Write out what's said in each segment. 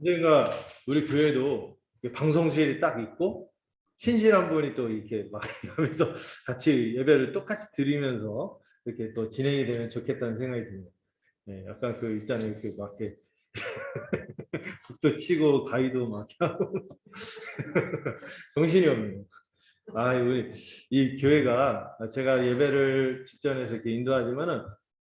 언젠가 우리 교회도 방송실이 딱 있고 신실한 분이 또 이렇게 막 하면서 같이 예배를 똑같이 드리면서 이렇게 또 진행이 되면 좋겠다는 생각이 듭니다. 네, 약간 그 있잖아요. 이렇게 막 이렇게 북도 치고 가위도 막 하고 정신이 없네요. 아, 우리 이 교회가 제가 예배를 직전에서 이렇게 인도하지만은,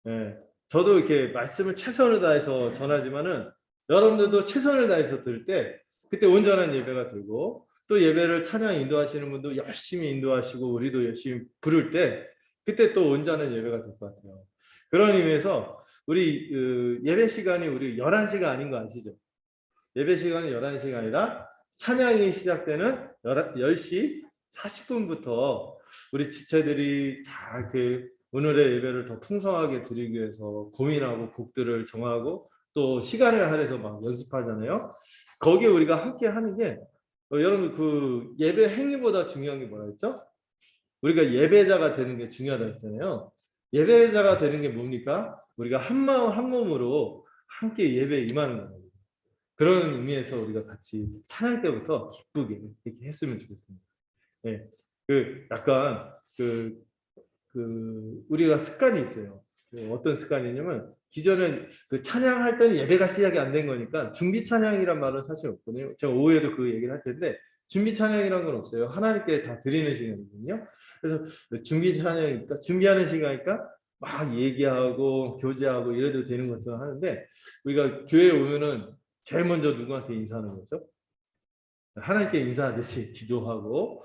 예, 저도 이렇게 말씀을 최선을 다해서 전하지만은 여러분들도 최선을 다해서 들을 때 그때 온전한 예배가 들고 또 예배를 찬양 인도하시는 분도 열심히 인도하시고 우리도 열심히 부를 때 그때 또 온전한 예배가 될 것 같아요. 그런 의미에서 우리 예배 시간이 우리 11시가 아닌 거 아시죠? 예배 시간은 11시가 아니라 찬양이 시작되는 10시 40분부터 우리 지체들이 잘 오늘의 예배를 더 풍성하게 드리기 위해서 고민하고 곡들을 정하고 또 시간을 할애해서 막 연습하잖아요. 거기에 우리가 함께 하는 게 여러분 그 예배 행위보다 중요한 게 뭐라 했죠? 우리가 예배자가 되는 게 중요하다 했잖아요. 예배자가 되는 게 뭡니까? 우리가 한 마음 한 몸으로 함께 예배에 임하는 거예요. 그런 의미에서 우리가 같이 찬양 때부터 기쁘게 이렇게 했으면 좋겠습니다. 예, 약간 우리가 습관이 있어요. 어떤 습관이냐면 기존에 찬양할 때는 예배가 시작이 안 된 거니까 준비 찬양이란 말은 사실 없거든요. 제가 오후에도 그 얘기를 할 텐데 준비 찬양이란 건 없어요. 하나님께 다 드리는 시간이거든요. 그래서 준비 찬양이니까 준비하는 시간이니까 막 얘기하고 교제하고 이래도 되는 것처럼 하는데 우리가 교회에 오면은 제일 먼저 누구한테 인사하는 거죠? 하나님께 인사하듯이 기도하고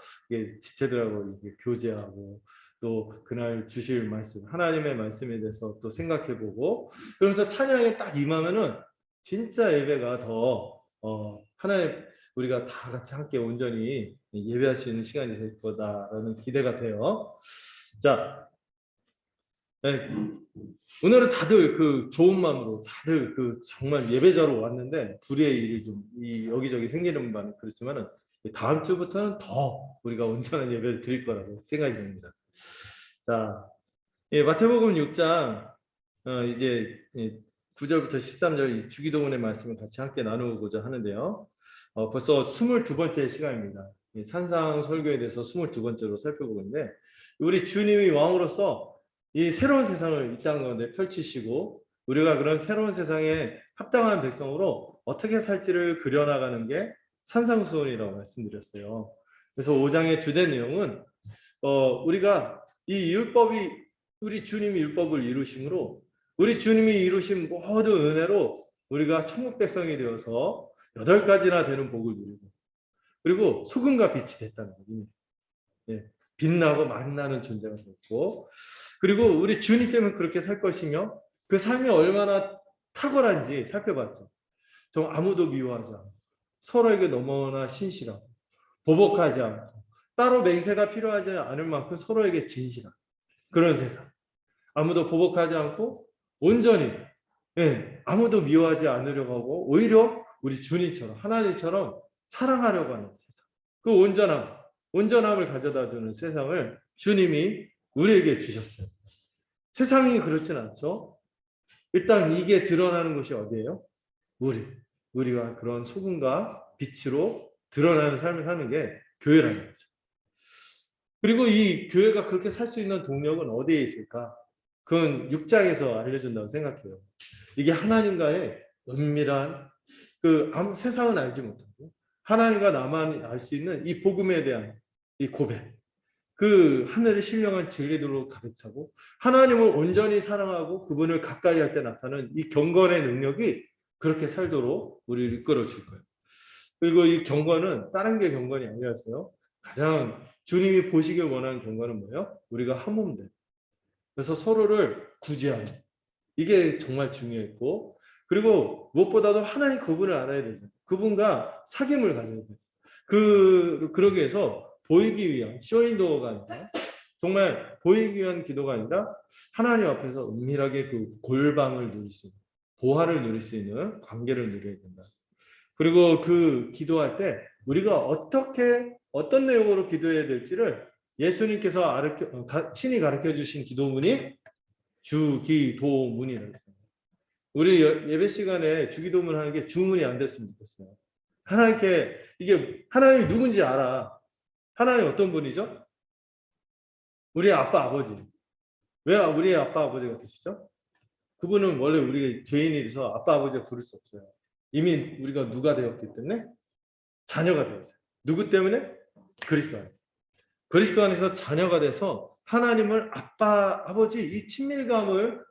지체들하고 교제하고 또 그날 주실 말씀 하나님의 말씀에 대해서 또 생각해보고 그러면서 찬양에 딱 임하면은 진짜 예배가 더 하나님 우리가 다 같이 함께 온전히 예배할 수 있는 시간이 될 거다라는 기대가 돼요. 자, 네. 오늘은 다들 좋은 마음으로 다들 정말 예배자로 왔는데 불의의 일이 좀 여기저기 생기는 바는 그렇지만은 다음 주부터는 더 우리가 온전한 예배를 드릴 거라고 생각이 듭니다. 자, 마태복음 6장 이제 9절부터 13절 주기도문의 말씀을 같이 함께 나누고자 하는데요. 벌써 22번째 시간입니다. 산상 설교에 대해서 22번째로 살펴보고 있는데 우리 주님이 왕으로서 이 새로운 세상을 이 땅 가운데 펼치시고 우리가 그런 새로운 세상에 합당한 백성으로 어떻게 살지를 그려나가는 게 산상수훈이라고 말씀드렸어요. 그래서 5장의 주된 내용은 우리가 이 율법이 우리 주님이 율법을 이루심으로 우리 주님이 이루신 모든 은혜로 우리가 천국 백성이 되어서 8가지나 되는 복을 누리고 그리고 소금과 빛이 됐다는 겁니다. 예, 빛나고 만나는 존재가 됐고 그리고 우리 주님 때문에 그렇게 살 것이며 그 삶이 얼마나 탁월한지 살펴봤죠. 정 아무도 미워하지 않고 서로에게 너무나 신실하고 보복하지 않고 따로 맹세가 필요하지 않을 만큼 서로에게 진실한 그런 세상. 아무도 보복하지 않고 온전히 아무도 미워하지 않으려고 하고 오히려 우리 주님처럼 하나님처럼 사랑하려고 하는 세상. 그 온전함을 가져다 주는 세상을 주님이 우리에게 주셨어요. 세상이 그렇진 않죠. 일단 이게 드러나는 것이 어디예요? 우리가 그런 소금과 빛으로 드러나는 삶을 사는 게 교회라는 거죠. 그리고 이 교회가 그렇게 살 수 있는 동력은 어디에 있을까? 그건 6장에서 알려준다고 생각해요. 이게 하나님과의 은밀한 세상은 알지 못하고 하나님과 나만 알 수 있는 이 복음에 대한 이 고백, 하늘의 신령한 진리들로 가득 차고 하나님을 온전히 사랑하고 그분을 가까이 할 때 나타나는 이 경건의 능력이 그렇게 살도록 우리를 이끌어 줄 거예요. 그리고 이 경건은 다른 게 경건이 아니었어요. 가장 주님이 보시길 원하는 경건은 뭐예요? 우리가 한 몸 돼. 그래서 서로를 구제하는 이게 정말 중요했고 그리고 무엇보다도 하나님 그분을 알아야 되죠. 그분과 사귐을 가져야 돼요. 그러기 위해서 보이기 위한 쇼인도어가 아니라 정말 보이기 위한 기도가 아니라 하나님 앞에서 은밀하게 골방을 누릴 수 있는 보화를 누릴 수 있는 관계를 누려야 된다. 그리고 기도할 때 우리가 어떤 내용으로 기도해야 될지를 예수님께서 친히 가르쳐 주신 기도문이 주기도문이라고 했습니다. 우리 예배 시간에 주기도문 하는 게 주문이 안 됐으면 좋겠어요. 하나님께 이게 하나님이 누군지 알아. 하나님 어떤 분이죠? 우리 아빠 아버지. 왜 우리 아빠 아버지가 되시죠? 그분은 원래 우리 죄인이라서 아빠 아버지가 부를 수 없어요. 이미 우리가 누가 되었기 때문에 자녀가 되었어요. 누구 때문에? 그리스도 안에서. 그리스도 안에서 자녀가 돼서 하나님을 아빠 아버지 이 친밀감을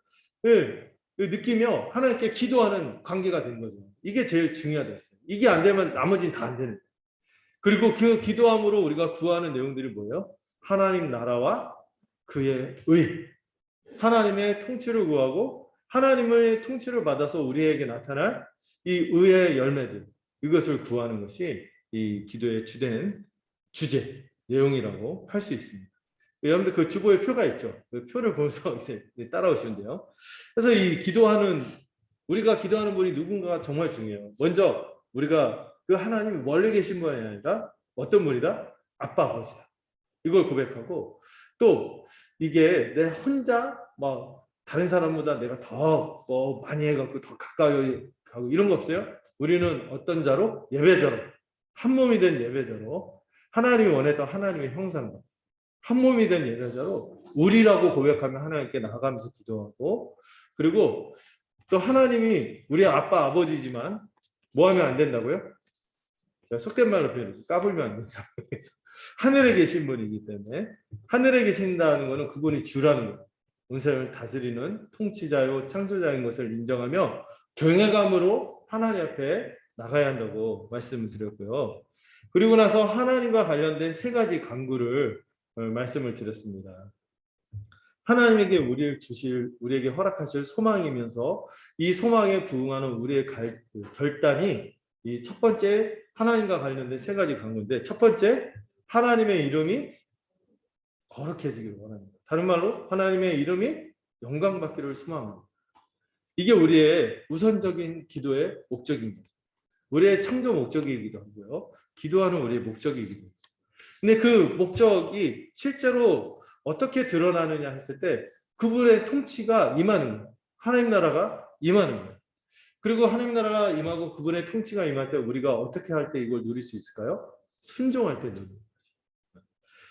느끼며 하나님께 기도하는 관계가 된 거죠. 이게 제일 중요하겠어요. 이게 안 되면 나머지는 다 안 되는 거예요. 그리고 그 기도함으로 우리가 구하는 내용들이 뭐예요? 하나님 나라와 그의 의, 하나님의 통치를 구하고 하나님의 통치를 받아서 우리에게 나타날 이 의의 열매들, 이것을 구하는 것이 이 기도의 주된 주제, 내용이라고 할 수 있습니다. 여러분들 그 주보에 표가 있죠. 그 표를 보면서 이제 따라오시면 돼요. 그래서 이 기도하는 우리가 기도하는 분이 누군가가 정말 중요해요. 먼저 우리가 그 하나님이 멀리 계신 분이 아니라 어떤 분이다? 아빠 아버지다. 이걸 고백하고 또 이게 내 혼자 막 다른 사람보다 내가 더 많이 해갖고 더 가까이 가고 이런 거 없어요. 우리는 어떤 자로? 예배자로 한 몸이 된 예배자로 하나님이 원했던 하나님의 형상과 한 몸이 된 예배자로 우리라고 고백하며 하나님께 나아가면서 기도하고 그리고 또 하나님이 우리 아빠 아버지지만 뭐 하면 안 된다고요? 속된 말로 표현해서 까불면 안 된다고 해서 하늘에 계신 분이기 때문에 하늘에 계신다는 것은 그분이 주라는 거예요. 온 세상을 다스리는 통치자요 창조자인 것을 인정하며 경외감으로 하나님 앞에 나가야 한다고 말씀을 드렸고요. 그리고 나서 하나님과 관련된 세 가지 간구를 말씀을 드렸습니다. 하나님에게 우리에게 허락하실 소망이면서 이 소망에 부응하는 우리의 결단이 이 첫 번째 하나님과 관련된 세 가지 간구인데 첫 번째 하나님의 이름이 거룩해지기를 원합니다. 다른 말로 하나님의 이름이 영광받기를 소망합니다. 이게 우리의 우선적인 기도의 목적인 거죠. 우리의 창조 목적이기도 하고요. 기도하는 우리의 목적이기도 합니다. 근데 그 목적이 실제로 어떻게 드러나느냐 했을 때 그분의 통치가 임하는 거예요. 하나님 나라가 임하는 거예요. 그리고 하나님 나라가 임하고 그분의 통치가 임할 때 우리가 어떻게 할 때 이걸 누릴 수 있을까요? 순종할 때 누리는 거죠.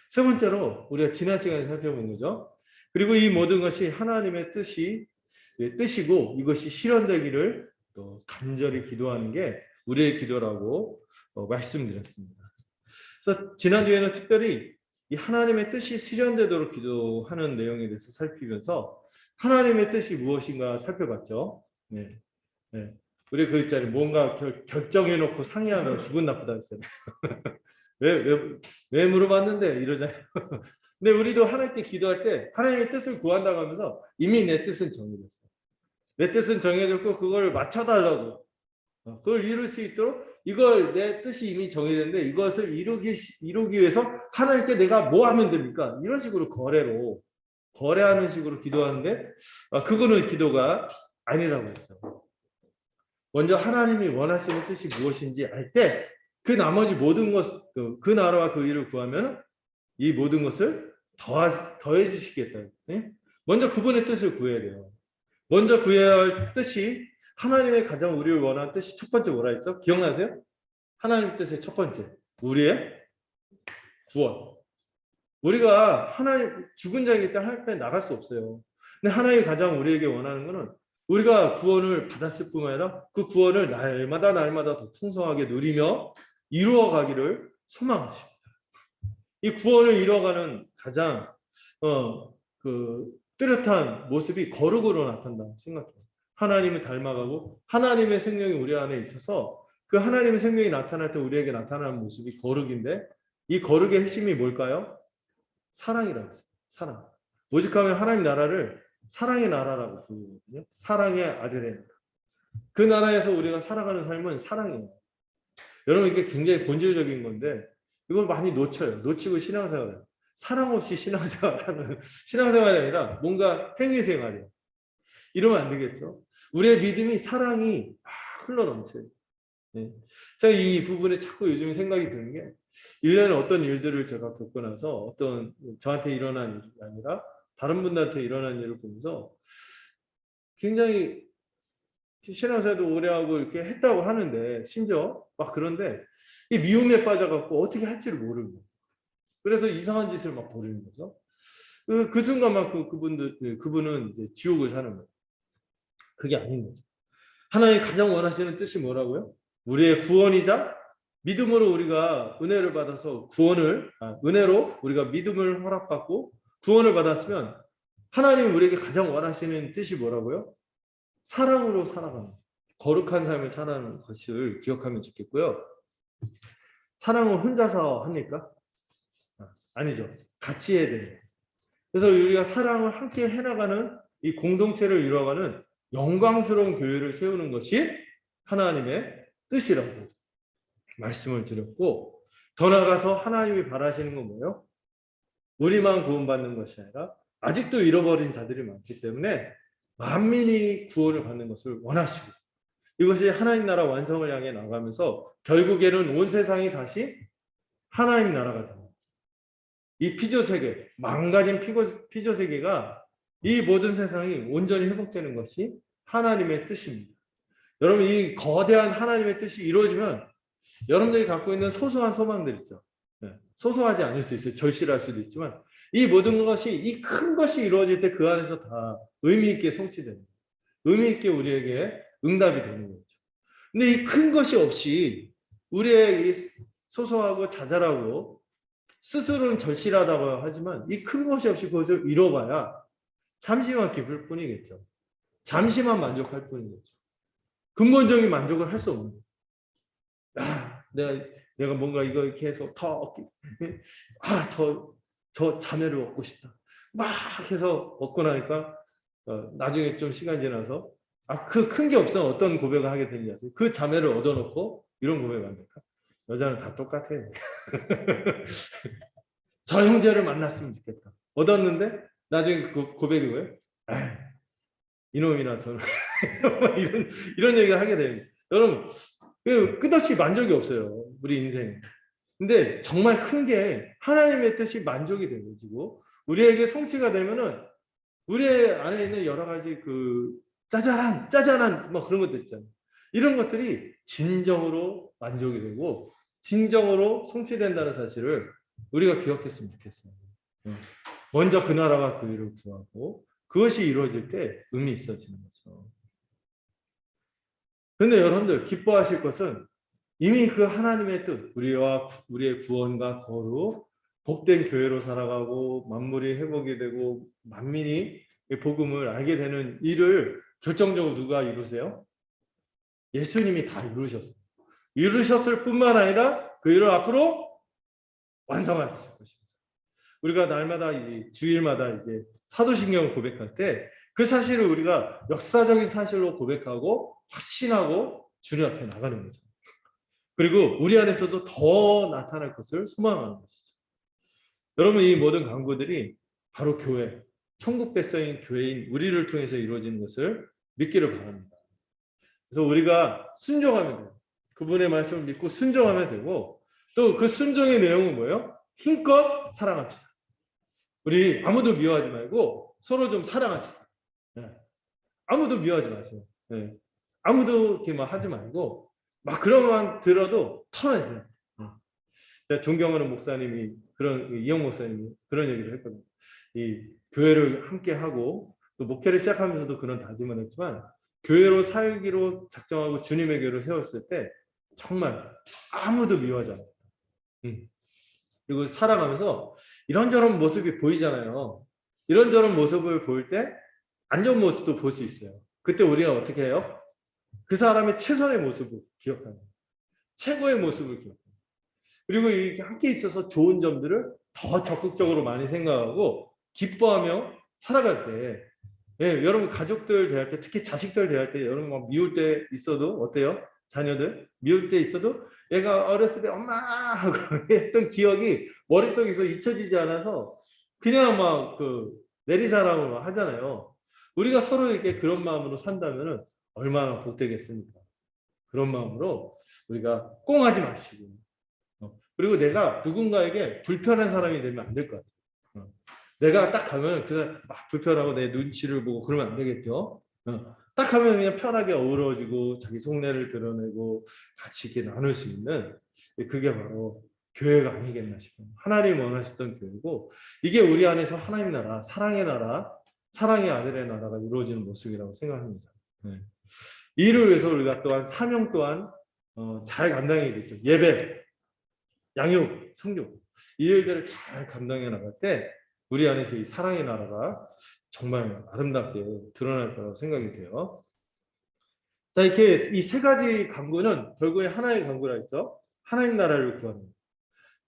세 번째로 우리가 지난 시간에 살펴본 거죠. 그리고 이 모든 것이 하나님의 뜻이고 이것이 실현되기를 또 간절히 기도하는 게 우리의 기도라고 말씀드렸습니다. 그래서 지난주에는 특별히 이 하나님의 뜻이 실현되도록 기도하는 내용에 대해서 살피면서 하나님의 뜻이 무엇인가 살펴봤죠. 네. 네. 우리 그 있잖아요. 뭔가 결정해놓고 상의하면 기분 나쁘다 했잖아요. 왜 물어봤는데 이러잖아요. 근데 우리도 하나님께 기도할 때 하나님의 뜻을 구한다고 하면서 이미 내 뜻은 정해졌어. 내 뜻은 정해졌고 그걸 맞춰달라고. 그걸 이룰 수 있도록 이걸 내 뜻이 이미 정해졌는데 이것을 이루기 위해서 하나님께 내가 뭐 하면 됩니까? 이런 식으로 거래하는 식으로 기도하는데 그거는 기도가 아니라고 했죠. 먼저 하나님이 원하시는 뜻이 무엇인지 알 때 그 나머지 모든 것, 그 나라와 그 일을 구하면 이 모든 것을 더해 주시겠다. 먼저 그분의 뜻을 구해야 돼요. 먼저 구해야 할 뜻이 하나님의 가장 우리를 원하는 뜻이 첫 번째 뭐라 했죠? 기억나세요? 하나님 뜻의 첫 번째 우리의 구원. 우리가 하나님 죽은 자이기 때문에 하나님 앞에 나갈 수 없어요. 근데 하나님이 가장 우리에게 원하는 것은 우리가 구원을 받았을 뿐만 아니라 그 구원을 날마다 더 풍성하게 누리며 이루어가기를 소망하십니다. 이 구원을 이루어가는 가장 뚜렷한 모습이 거룩으로 나타난다고 생각해요. 하나님을 닮아가고 하나님의 생명이 우리 안에 있어서 그 하나님의 생명이 나타날 때 우리에게 나타나는 모습이 거룩인데 이 거룩의 핵심이 뭘까요? 사랑이라고 했어요. 사랑. 오직하면 하나님 나라를 사랑의 나라라고 부르거든요. 사랑의 아들의 나라. 그 나라에서 우리가 살아가는 삶은 사랑이에요. 여러분 이게 굉장히 본질적인 건데 이걸 많이 놓쳐요. 놓치고 신앙생활을. 사랑 없이 신앙생활하는 신앙생활이 아니라 뭔가 행위생활이에요. 이러면 안 되겠죠. 우리의 믿음이 사랑이 흘러넘쳐요. 네. 제가 이 부분에 자꾸 요즘 생각이 드는 게 1년에 어떤 일들을 제가 겪고 나서 어떤 저한테 일어난 일이 아니라 다른 분들한테 일어난 일을 보면서 굉장히 신앙생활도 오래 하고 이렇게 했다고 하는데 심지어 막 그런데 이 미움에 빠져갖고 어떻게 할지를 모르는 거예요. 그래서 이상한 짓을 막 벌이는 거죠. 그 순간만큼 그분은 이제 지옥을 사는 거예요. 그게 아닌 거죠. 하나님 가장 원하시는 뜻이 뭐라고요? 우리의 구원이자 믿음으로 우리가 은혜를 받아서 은혜로 우리가 믿음을 허락받고 구원을 받았으면 하나님 우리에게 가장 원하시는 뜻이 뭐라고요? 사랑으로 살아가는 거룩한 삶을 살아가는 것을 기억하면 좋겠고요. 사랑을 혼자서 합니까? 아니죠. 같이 해야 돼요. 그래서 우리가 사랑을 함께 해나가는 이 공동체를 이루어가는 영광스러운 교회를 세우는 것이 하나님의 뜻이라고 말씀을 드렸고, 더 나아가서 하나님이 바라시는 건 뭐예요? 우리만 구원받는 것이 아니라 아직도 잃어버린 자들이 많기 때문에 만민이 구원을 받는 것을 원하시고, 이것이 하나님 나라 완성을 향해 나가면서 결국에는 온 세상이 다시 하나님 나라가 됩니다. 이 피조세계, 망가진 피조세계가 이 모든 세상이 온전히 회복되는 것이 하나님의 뜻입니다. 여러분, 이 거대한 하나님의 뜻이 이루어지면 여러분들이 갖고 있는 소소한 소망들 있죠. 소소하지 않을 수 있어요. 절실할 수도 있지만 이 모든 것이, 이 큰 것이 이루어질 때 그 안에서 다 의미 있게 성취됩니다. 의미 있게 우리에게 응답이 되는 거죠. 근데 이 큰 것이 없이 우리의 이 소소하고 자잘하고 스스로는 절실하다고 하지만 이 큰 것이 없이 그것을 이뤄봐야 잠시만 기쁠 뿐이겠죠. 잠시만 만족할 뿐이겠죠. 근본적인 만족을 할 수 없는 거예요. 내가 뭔가 이거 이렇게 해서 저 자매를 얻고 싶다. 막 해서 얻고 나니까 나중에 좀 시간 지나서 그 큰 게 없으면 어떤 고백을 하게 되는지 아세요? 그 자매를 얻어놓고 이런 고백을 합니까? 여자는 다 똑같아요. 저 형제를 만났으면 좋겠다. 얻었는데 나중에 그 고백이 뭐예요? 이놈이나 저는 이런 얘기를 하게 됩니다. 여러분, 끝없이 만족이 없어요. 우리 인생. 근데 정말 큰 게 하나님의 뜻이 만족이 되어지고 우리에게 성취가 되면은 우리 안에 있는 여러 가지 짜잘한 뭐 그런 것들 있잖아요. 이런 것들이 진정으로 만족이 되고 진정으로 성취된다는 사실을 우리가 기억했으면 좋겠어요. 먼저 그 나라와 그 일을 구하고 그것이 이루어질 때 의미 있어지는 거죠. 그런데 여러분들 기뻐하실 것은 이미 그 하나님의 뜻, 우리의 구원과 거룩, 복된 교회로 살아가고 만물이 회복이 되고 만민이 복음을 알게 되는 일을 결정적으로 누가 이루세요? 예수님이 다 이루셨어요. 이루셨을 뿐만 아니라 그 일을 앞으로 완성하실 것입니다. 우리가 날마다 주일마다 이제 사도신경을 고백할 때 그 사실을 우리가 역사적인 사실로 고백하고 확신하고 주님 앞에 나가는 거죠. 그리고 우리 안에서도 더 나타날 것을 소망하는 것이죠. 여러분, 이 모든 강구들이 바로 교회, 천국 백성인 교회인 우리를 통해서 이루어지는 것을 믿기를 바랍니다. 그래서 우리가 순종하면 돼요. 그분의 말씀을 믿고 순종하면 되고 또 그 순종의 내용은 뭐예요? 힘껏 사랑합시다. 우리 아무도 미워하지 말고 서로 좀 사랑합시다. 아무도 미워하지 마세요. 아무도 이렇게 막 하지 말고 막 그런 것만 들어도 털어내세요. 제가 존경하는 목사님이 이영 목사님이 그런 얘기를 했거든요. 이 교회를 함께 하고 또 목회를 시작하면서도 그런 다짐을 했지만 교회로 살기로 작정하고 주님의 교회를 세웠을 때 정말 아무도 미워하지 않았다. 그리고 살아가면서 이런저런 모습이 보이잖아요. 이런저런 모습을 보일 때 안 좋은 모습도 볼 수 있어요. 그때 우리가 어떻게 해요? 그 사람의 최선의 모습을 기억하는, 최고의 모습을 기억하는. 그리고 이렇게 함께 있어서 좋은 점들을 더 적극적으로 많이 생각하고 기뻐하며 살아갈 때, 여러분 가족들 대할 때, 특히 자식들 대할 때, 여러분 막 미울 때 있어도 어때요? 자녀들 미울 때 있어도 얘가 어렸을 때 엄마 하고 했던 기억이 머릿속에서 잊혀지지 않아서 그냥 막 내리사랑으로 하잖아요. 우리가 서로 이렇게 그런 마음으로 산다면은 얼마나 복되겠습니까? 그런 마음으로 우리가 꽁하지 마시고, 그리고 내가 누군가에게 불편한 사람이 되면 안 될 것 같아요. 내가 딱 가면 그냥 막 불편하고 내 눈치를 보고 그러면 안 되겠죠. 딱 하면 그냥 편하게 어우러지고 자기 속내를 드러내고 같이 이렇게 나눌 수 있는, 그게 바로 교회가 아니겠나 싶어요. 하나님 원하셨던 교회고, 이게 우리 안에서 하나님 나라, 사랑의 나라, 사랑의 아들의 나라가 이루어지는 모습이라고 생각합니다. 네. 이를 위해서 우리가 또한 사명 또한 잘 감당해야겠죠. 예배, 양육, 성교, 이 일들을 잘 감당해 나갈 때 우리 안에서 이 사랑의 나라가 정말 아름답게 드러날 거라고 생각이 돼요. 자, 이렇게 이 세 가지 강구는 결국에 하나의 강구라 했죠. 하나님 나라를 구하는.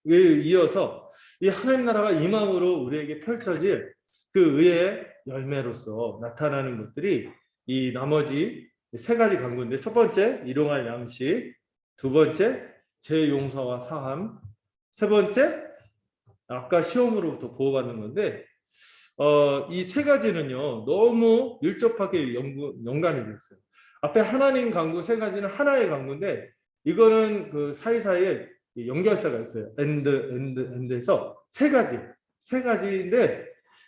이어서 이 하나님 나라가 임함으로 우리에게 펼쳐질 그 의의 열매로서 나타나는 것들이 이 나머지 세 가지 강구인데, 첫 번째 일용할 양식, 두 번째 제 용서와 사함, 세 번째 아까 시험으로부터 보호받는 건데, 이 세 가지는요 너무 밀접하게 연관이 되어 있어요. 앞에 하나님 강구 세 가지는 하나의 강구인데, 이거는 그 사이사이에 연결사가 있어요. 엔드에서 세 가지인데,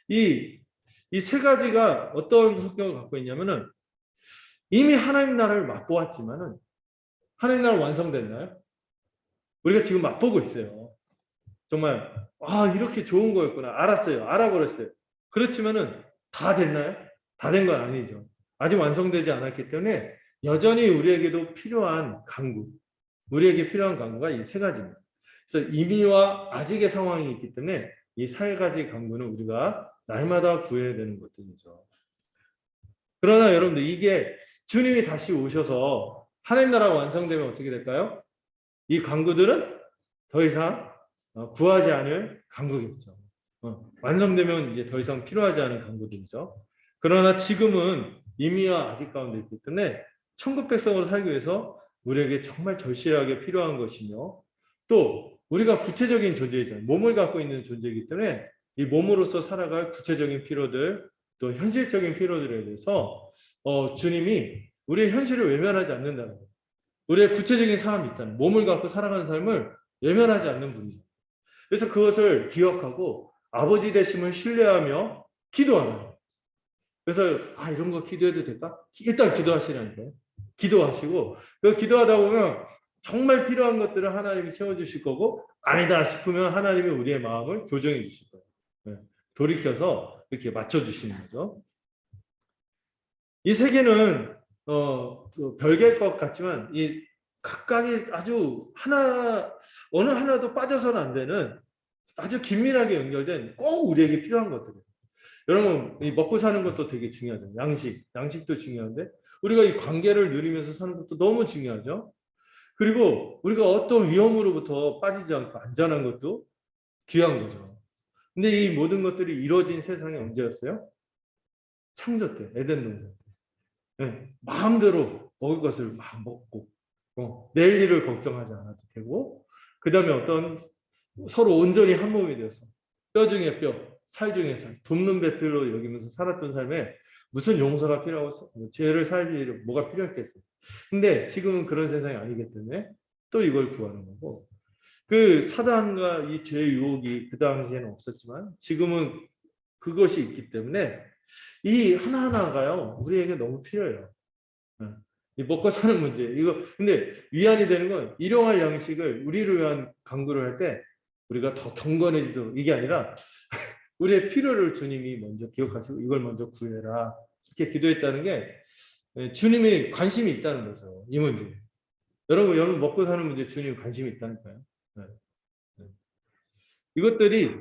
이 세 가지가 어떤 성격을 갖고 있냐면은, 이미 하나님 나라를 맛보았지만은 하나님 나라 완성됐나요? 우리가 지금 맛보고 있어요. 정말 이렇게 좋은 거였구나, 알았어요, 알아버렸어요. 그렇지만은 다 됐나요? 다 된 건 아니죠. 아직 완성되지 않았기 때문에 여전히 우리에게도 필요한 강구, 우리에게 필요한 강구가 이 세 가지입니다. 그래서 이미와 아직의 상황이 있기 때문에 이 세 가지 강구는 우리가 날마다 구해야 되는 것들이죠. 그러나 여러분들, 이게 주님이 다시 오셔서 하나님 나라가 완성되면 어떻게 될까요? 이 강구들은 더 이상 구하지 않을 강구겠죠. 완성되면 이제 더 이상 필요하지 않은 강구들이죠. 그러나 지금은 이미와 아직 가운데 있기 때문에 천국 백성으로 살기 위해서 우리에게 정말 절실하게 필요한 것이며, 또 우리가 구체적인 존재이잖아요. 몸을 갖고 있는 존재이기 때문에 이 몸으로서 살아갈 구체적인 필요들, 또 현실적인 필요들에 대해서 주님이 우리의 현실을 외면하지 않는다는 거예요. 우리의 구체적인 삶이 있잖아요. 몸을 갖고 살아가는 삶을 외면하지 않는 분이죠. 그래서 그것을 기억하고 아버지 되심을 신뢰하며 기도하는 거예요. 그래서 이런 거 기도해도 될까? 일단 기도하시라니까요. 기도하시고, 그 기도하다 보면 정말 필요한 것들을 하나님이 채워주실 거고, 아니다 싶으면 하나님이 우리의 마음을 교정해 주실 거예요. 네. 돌이켜서 이렇게 맞춰주시는 거죠. 이 세계는 별개일 것 같지만 이 각각이 아주 어느 하나도 빠져서는 안 되는 아주 긴밀하게 연결된 꼭 우리에게 필요한 것들이에요. 여러분, 이 먹고 사는 것도 되게 중요하죠. 양식도 중요한데, 우리가 이 관계를 누리면서 사는 것도 너무 중요하죠. 그리고 우리가 어떤 위험으로부터 빠지지 않고 안전한 것도 귀한 거죠. 근데 이 모든 것들이 이루어진 세상이 언제였어요? 창조 때, 에덴 동산. 네, 마음대로 먹을 것을 막 먹고, 내일 일을 걱정하지 않아도 되고, 그 다음에 어떤 서로 온전히 한 몸이 되어서 뼈 중에 뼈, 살 중에 살, 돕는 배필로 여기면서 살았던 삶에 무슨 용서가 필요하고 죄를 살 일이 뭐가 필요했겠어요. 근데 지금은 그런 세상이 아니기 때문에 또 이걸 구하는 거고, 그 사단과 이 죄의 유혹이 그 당시에는 없었지만 지금은 그것이 있기 때문에 이 하나하나가요 우리에게 너무 필요해요. 이 먹고 사는 문제, 이거 근데 위안이 되는 건, 일용할 양식을 우리를 위한 강구를 할 때 우리가 더 경건해지도록, 이게 아니라 우리의 필요를 주님이 먼저 기억하시고 이걸 먼저 구해라 이렇게 기도했다는 게 주님이 관심이 있다는 거죠. 이 문제. 여러분 먹고 사는 문제 주님이 관심이 있다니까요. 네. 네. 이것들이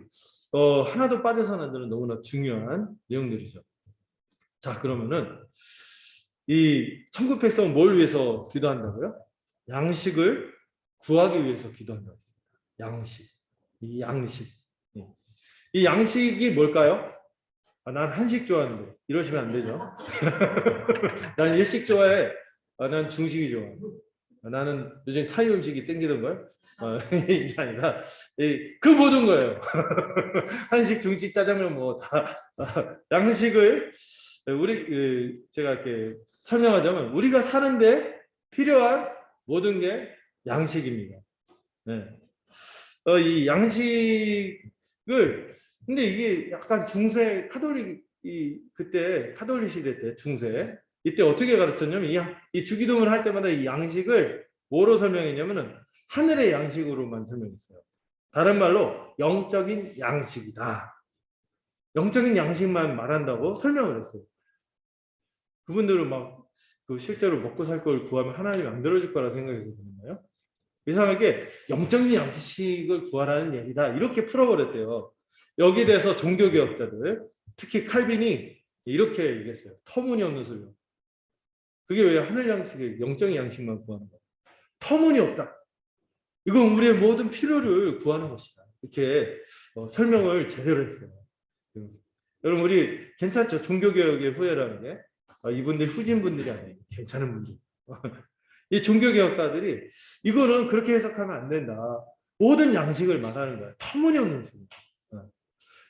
하나도 빠져서는 안 되는 너무나 중요한 내용들이죠. 자, 그러면은 이 천국 백성은 뭘 위해서 기도한다고요? 양식을 구하기 위해서 기도한다고 했습니다. 양식. 이 양식. 이 양식이 뭘까요? 난 한식 좋아하는데 이러시면 안 되죠. 난 일식 좋아해. 난 중식이 좋아. 나는 요즘 타이 음식이 땡기던걸. 이게 아니라 그 모든 거예요. 한식, 중식, 짜장면 뭐 다 양식을 제가 이렇게 설명하자면 우리가 사는데 필요한 모든 게 양식입니다. 네. 이 양식을, 근데 이게 약간 중세 카톨릭, 그때 카톨릭 시대 때 중세 이때 어떻게 가르쳤냐면 이 주기도문을 할 때마다 이 양식을 뭐로 설명했냐면은 하늘의 양식으로만 설명했어요. 다른 말로 영적인 양식이다. 영적인 양식만 말한다고 설명을 했어요. 그분들은 막 그 실제로 먹고 살 걸 구하면 하나님이 안 들어줄 거라 생각해서 그런 거예요. 이상하게 영적인 양식을 구하라는 얘기다. 이렇게 풀어버렸대요. 여기에 대해서 종교개혁자들, 특히 칼빈이 이렇게 얘기했어요. 터무니없는 소리. 그게 왜 하늘 양식에 영적인 양식만 구하는 거야? 터무니없다. 이건 우리의 모든 필요를 구하는 것이다. 이렇게 설명을 제대로 했어요. 여러분 우리 괜찮죠? 종교개혁의 후예라는 게 이분들 후진분들이 아니에요. 괜찮은 분들. 이 종교개혁가들이 이거는 그렇게 해석하면 안 된다. 모든 양식을 말하는 거야. 터무니없는 소리.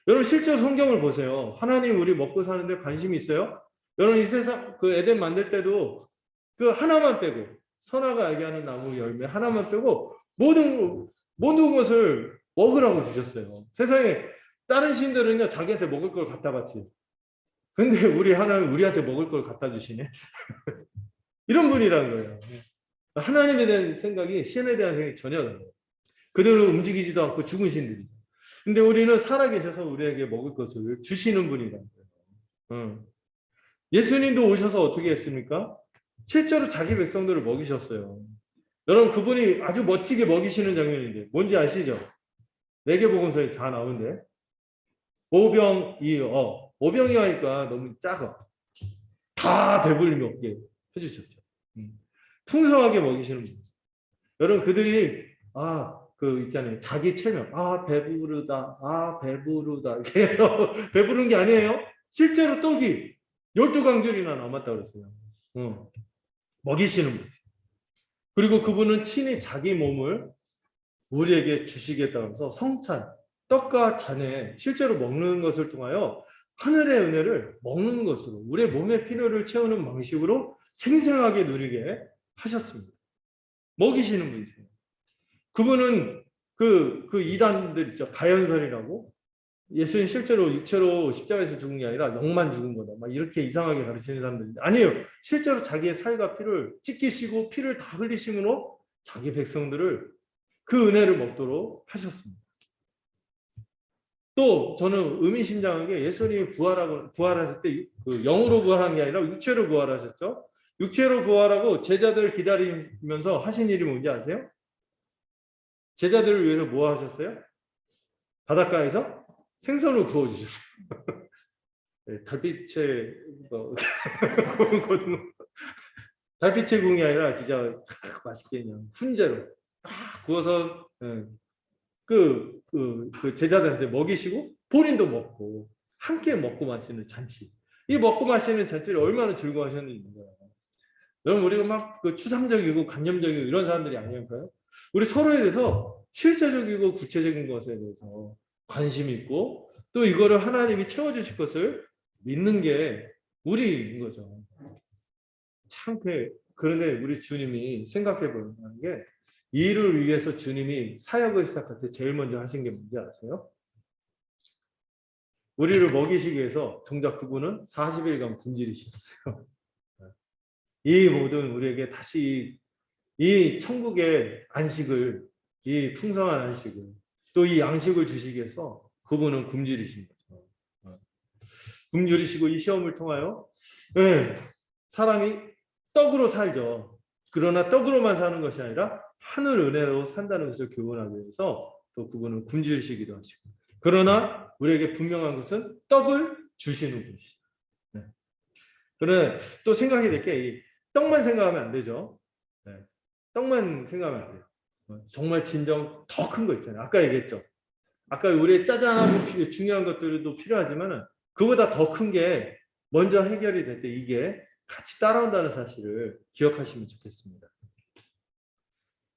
여러분 실제 성경을 보세요. 하나님 우리 먹고 사는데 관심이 있어요? 여러분 이 세상 그 에덴 만들 때도 그 하나만 빼고 선악을 알게 하는 나무 열매 하나만 빼고 모든 것을 먹으라고 주셨어요. 세상에 다른 신들은요 자기한테 먹을 걸 갖다 받지. 근데 우리 하나님 우리한테 먹을 걸 갖다 주시네. 이런 분이라는 거예요. 하나님에 대한 생각이 신에 대한 생각이 전혀 다르요. 그들은 움직이지도 않고 죽은 신들이죠. 근데 우리는 살아계셔서 우리에게 먹을 것을 주시는 분이라는 거예요. 예수님도 오셔서 어떻게 했습니까? 실제로 자기 백성들을 먹이셨어요. 여러분 그분이 아주 멋지게 먹이시는 장면인데 뭔지 아시죠? 내계복음서에 다 나오는데 오병이어 오병이어니까 너무 작아. 다 배불리 먹게 해주셨죠. 풍성하게 먹이시는 분이었어요. 여러분 그들이 그 있잖아요. 자기 체면. 배부르다. 배부르다. 그래서 배부른 게 아니에요. 실제로 떡이 12강줄이나 남았다고 그랬어요. 먹이시는 분. 그리고 그분은 친히 자기 몸을 우리에게 주시겠다면서 성찬, 떡과 잔에 실제로 먹는 것을 통하여 하늘의 은혜를 먹는 것으로 우리의 몸의 필요를 채우는 방식으로 생생하게 누리게 하셨습니다. 먹이시는 분이세요. 그분은 그 이단들 있죠. 가연설이라고. 예수님 실제로 육체로 십자가에서 죽은 게 아니라 영만 죽은 거다. 막 이렇게 이상하게 가르치는 사람들인데 아니에요. 실제로 자기의 살과 피를 찢기시고 피를 다 흘리심으로 자기 백성들을 그 은혜를 먹도록 하셨습니다. 또 저는 의미심장하게 예수님이 부활하실 때 그 영으로 부활한 게 아니라 육체로 부활하셨죠. 육체로 부활하고 제자들을 기다리면서 하신 일이 뭔지 아세요? 제자들을 위해서 뭐 하셨어요? 바닷가에서 생선을 구워주셨어요. 네, 달빛의 고등어. 달빛의 궁이 아니라 진짜 맛있게 그냥 훈제로 구워서 그 제자들한테 먹이시고 본인도 먹고 함께 먹고 마시는 잔치. 이 먹고 마시는 잔치를 얼마나 즐거워하셨는지 몰라요. 여러분 우리가 막 그 추상적이고 관념적이고 이런 사람들이 아닐까요? 우리 서로에 대해서 실제적이고 구체적인 것에 대해서 관심 있고 또 이거를 하나님이 채워주실 것을 믿는 게 우리인 거죠. 참 그런데 우리 주님이 생각해 보는 게 이를 위해서 주님이 사역을 시작할 때 제일 먼저 하신 게 뭔지 아세요? 우리를 먹이시기 위해서 정작 그분은 40일간 굶주리셨어요. 이 모든 우리에게 다시 이 천국의 안식을 이 풍성한 안식을 또 이 양식을 주시기 위해서 그분은 굶주리신 거죠. 굶주리시고 이 시험을 통하여 사람이 떡으로 살죠. 그러나 떡으로만 사는 것이 아니라 하늘 은혜로 산다는 것을 교훈하기 위해서 또 그분은 굶주리시기도 하시고 그러나 우리에게 분명한 것은 떡을 주시는 분이시다. 그러나 또 생각이 될 게 떡만 생각하면 안 되죠. 떡만 생각하면 안 돼요. 정말 진정 더 큰 거 있잖아요. 아까 얘기했죠. 아까 우리의 짜잔하고 중요한 것들도 필요하지만 그보다 더 큰 게 먼저 해결이 될 때 이게 같이 따라온다는 사실을 기억하시면 좋겠습니다.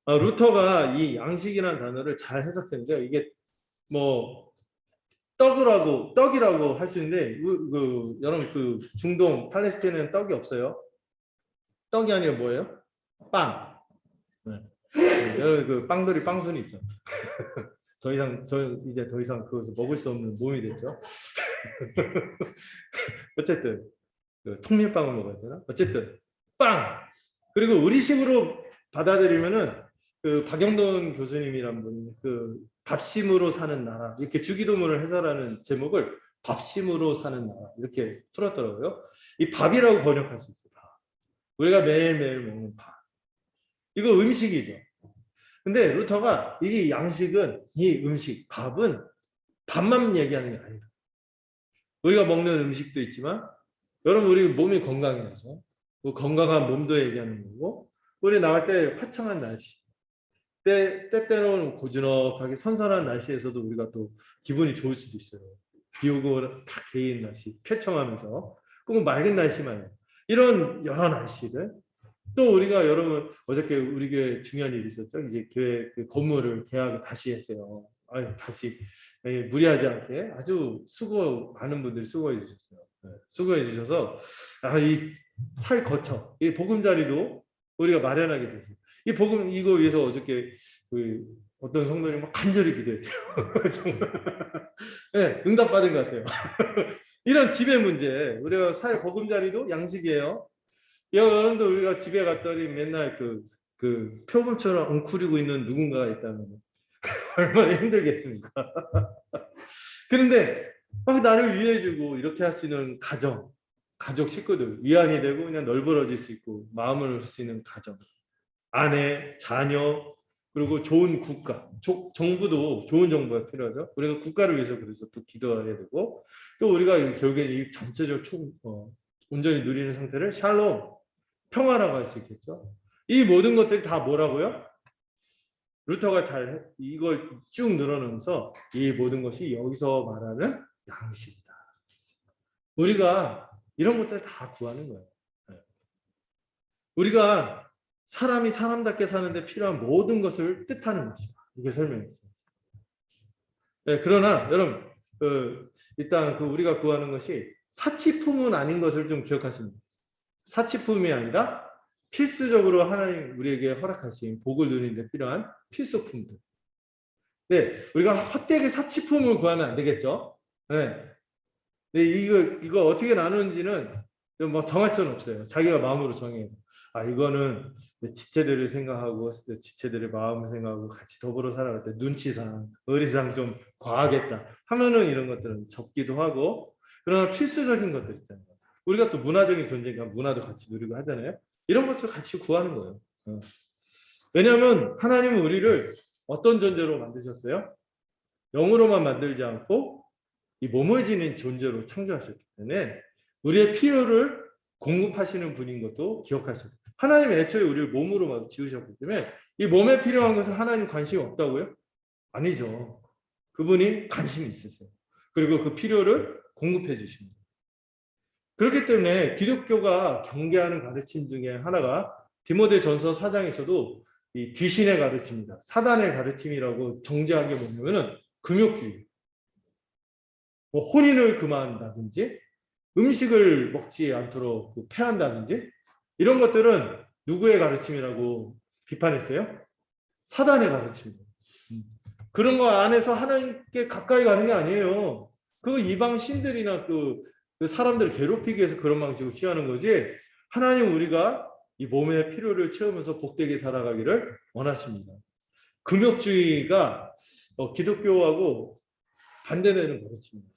루터가 이 양식이라는 단어를 잘 해석했는데요. 이게 뭐 떡이라고 할 수 있는데 여러분 그 중동 팔레스타인에는 떡이 없어요. 떡이 아니라 뭐예요? 빵. 여러분 그 빵돌이 빵순이 있죠. 이제 더 이상 그것을 먹을 수 없는 몸이 됐죠. 어쨌든 그 통밀빵을 먹어야 되나? 어쨌든 빵. 그리고 우리식으로 받아들이면은 그 박영돈 교수님이란 분이 그 밥심으로 사는 나라 이렇게 주기도문을 해설하는 제목을 밥심으로 사는 나라 이렇게 풀었더라고요. 이 밥이라고 번역할 수 있어요. 밥. 우리가 매일매일 먹는 밥. 이거 음식이죠. 근데 루터가 이 양식은 이 음식 밥은 밥만 얘기하는 게 아니다. 우리가 먹는 음식도 있지만 여러분 우리 몸이 건강해서 뭐 건강한 몸도 얘기하는 거고 우리 나갈 때 화창한 날씨 때때로는 고즈넉하게 선선한 날씨에서도 우리가 또 기분이 좋을 수도 있어요. 비 오고 탁 개인 날씨 쾌청하면서 꼭 맑은 날씨만 이런 여러 날씨들 또 우리가 여러분 어저께 우리 교회 중요한 일이 있었죠. 이제 교회 그 건물을 계약을 다시 했어요. 다시 무리하지 않게 아주 수고 많은 분들이 수고해 주셨어요. 수고해 주셔서 이 살 거쳐 이 보금자리도 우리가 마련하게 됐어요. 이 복음 이거 위해서 어저께 그 어떤 성도님 막 간절히 기도했대요. 네, 응답 받은 것 같아요. 이런 집의 문제 우리가 살 보금자리도 양식이에요. 여러분도 우리가 집에 갔더니 맨날 그 표범처럼 웅크리고 있는 누군가가 있다면 얼마나 힘들겠습니까? 그런데 막 나를 위해주고 이렇게 할 수 있는 가족 식구들 위안이 되고 그냥 널브러질 수 있고 마음을 할 수 있는 가정, 아내, 자녀 그리고 좋은 국가, 정부도 좋은 정부가 필요하죠. 우리가 국가를 위해서 그래서 또 기도해야 되고 또 우리가 결국에 이 전체적 온전히 누리는 상태를 샬롬, 평화라고 할 수 있겠죠. 이 모든 것들이 다 뭐라고요? 루터가 잘 이걸 쭉 늘어놓으면서 이 모든 것이 여기서 말하는 양식이다. 우리가 이런 것들 다 구하는 거예요. 우리가 사람이 사람답게 사는데 필요한 모든 것을 뜻하는 것이다. 이게 설명했어요. 네, 그러나 여러분 일단 우리가 구하는 것이 사치품은 아닌 것을 좀 기억하시면 돼요. 사치품이 아니라 필수적으로 하나님 우리에게 허락하신 복을 누리는 데 필요한 필수품들. 네, 우리가 헛되게 사치품을 구하면 안 되겠죠. 네. 네, 이거 어떻게 나누는지는 뭐 정할 수는 없어요. 자기가 마음으로 정해요. 이거는 지체들을 생각하고 지체들의 마음을 생각하고 같이 더불어 살아갈 때 눈치상, 의리상 좀 과하겠다 하면은 이런 것들은 접기도 하고 그러나 필수적인 것들 있잖아요. 우리가 또 문화적인 존재니까 문화도 같이 누리고 하잖아요. 이런 것들 같이 구하는 거예요. 왜냐하면 하나님은 우리를 어떤 존재로 만드셨어요? 영으로만 만들지 않고 이 몸을 지닌 존재로 창조하셨기 때문에 우리의 필요를 공급하시는 분인 것도 기억하셔야 돼요. 하나님은 애초에 우리를 몸으로 지으셨기 때문에 이 몸에 필요한 것은 하나님 관심이 없다고요? 아니죠. 그분이 관심이 있으세요. 그리고 그 필요를 공급해 주십니다. 그렇기 때문에 기독교가 경계하는 가르침 중에 하나가 디모데전서 4장에서도 이 귀신의 가르침이다. 사단의 가르침이라고 정죄한 게 뭐냐면은 금욕주의. 뭐 혼인을 금한다든지 음식을 먹지 않도록 폐한다든지 이런 것들은 누구의 가르침이라고 비판했어요? 사단의 가르침입니다. 그런 거 안에서 하나님께 가까이 가는 게 아니에요. 그 이방 신들이나 그 사람들을 괴롭히기 위해서 그런 방식으로 취하는 거지 하나님 우리가 이 몸의 필요를 채우면서 복되게 살아가기를 원하십니다. 금욕주의가 기독교하고 반대되는 가르침입니다.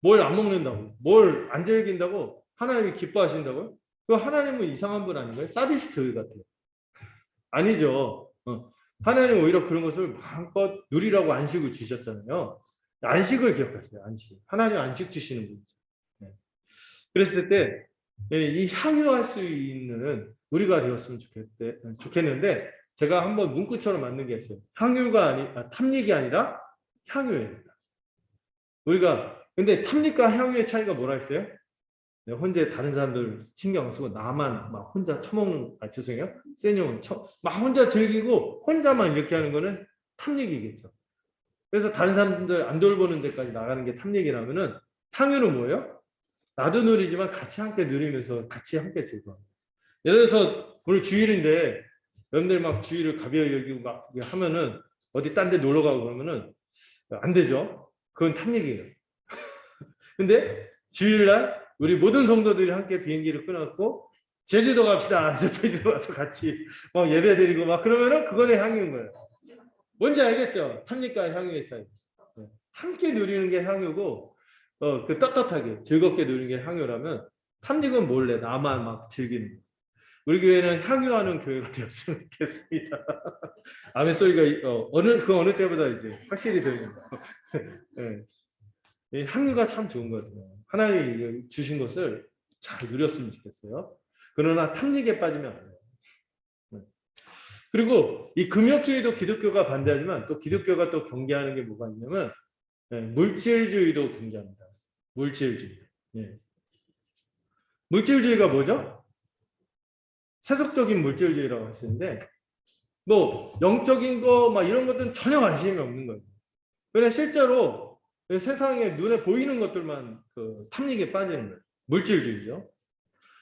뭘 안 먹는다고, 뭘 안 즐긴다고 하나님이 기뻐하신다고요? 그 하나님은 이상한 분 아닌가요? 사디스트 같아요. 아니죠. 하나님은 오히려 그런 것을 마음껏 누리라고 안식을 주셨잖아요. 안식을 기억하세요. 안식. 하나님 안식 주시는 분이죠. 네. 그랬을 때 이 향유할 수 있는 우리가 되었으면 좋겠는데 제가 한번 문구처럼 만든 게 있어요. 향유가 탐닉이 아니라 향유예요. 우리가 근데 탐닉과 향유의 차이가 뭐라 했어요? 혼자 다른 사람들 신경 안 쓰고 나만 막 혼자 처먹는 죄송해요. 세뇨는 막 혼자 즐기고 혼자만 이렇게 하는 거는 탐닉이겠죠. 그래서 다른 사람들 안 돌보는 데까지 나가는 게 탐닉이라면은 향유는 뭐예요? 나도 누리지만 같이 함께 누리면서 같이 함께 즐거워. 예를 들어서 오늘 주일인데 여러분들 막 주일을 가벼이 여기고 막 하면은 어디 딴 데 놀러 가고 그러면은 안 되죠. 그건 탐닉이에요. 근데 주일날 우리 모든 성도들이 함께 비행기를 끊었고 제주도 갑시다. 그래서 제주도 가서 같이 막 예배 드리고 막 그러면은 그거는 향유인 거예요. 뭔지 알겠죠? 탐닉과 향유의 차이. 함께 누리는 게 향유고 그 떳떳하게 즐겁게 누리는 게 향유라면 탐닉은 몰래 나만 막 즐기는 거예요. 우리 교회는 향유하는 교회가 되었으면 좋겠습니다. 아멘 소리가 어느 때보다 이제 확실히 들립니다. 네. 이 향유가 참 좋은 것 같아요. 하나님이 주신 것을 잘 누렸으면 좋겠어요. 그러나 탐닉에 빠지면 안 돼요. 네. 그리고 이 금욕주의도 기독교가 반대하지만 또 기독교가 또 경계하는 게 뭐가 있냐면 물질주의도 경계합니다. 물질주의. 네. 물질주의가 뭐죠? 세속적인 물질주의라고 하시는데 뭐 영적인 거 막 이런 것들은 전혀 관심이 없는 거예요. 그냥 실제로 세상에 눈에 보이는 것들만 그 탐닉에 빠지는 거예요. 물질주의죠.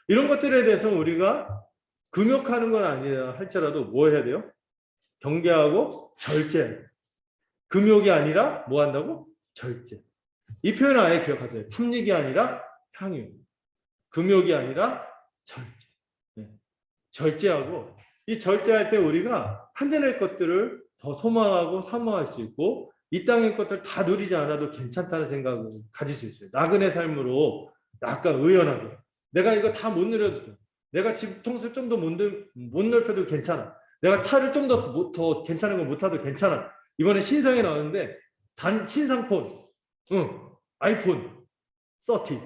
이런 것들에 대해서 우리가 금욕하는 건 아니라 할지라도 뭐 해야 돼요? 경계하고 절제해야 돼요. 금욕이 아니라 뭐 한다고? 절제. 이 표현을 아예 기억하세요. 탐닉이 아니라 향유. 금욕이 아니라 절제. 네. 절제하고 이 절제할 때 우리가 하늘의 것들을 더 소망하고 사모할 수 있고 이 땅의 것들 다 누리지 않아도 괜찮다는 생각을 가질 수 있어요. 나그네 삶으로 약간 의연하게 내가 이거 다 못 누려도 돼. 내가 집 통수를 좀 더 못 넓혀도 괜찮아. 내가 차를 좀 더 괜찮은 거 못 타도 괜찮아. 이번에 신상에 나왔는데 단 신상폰, 아이폰 30.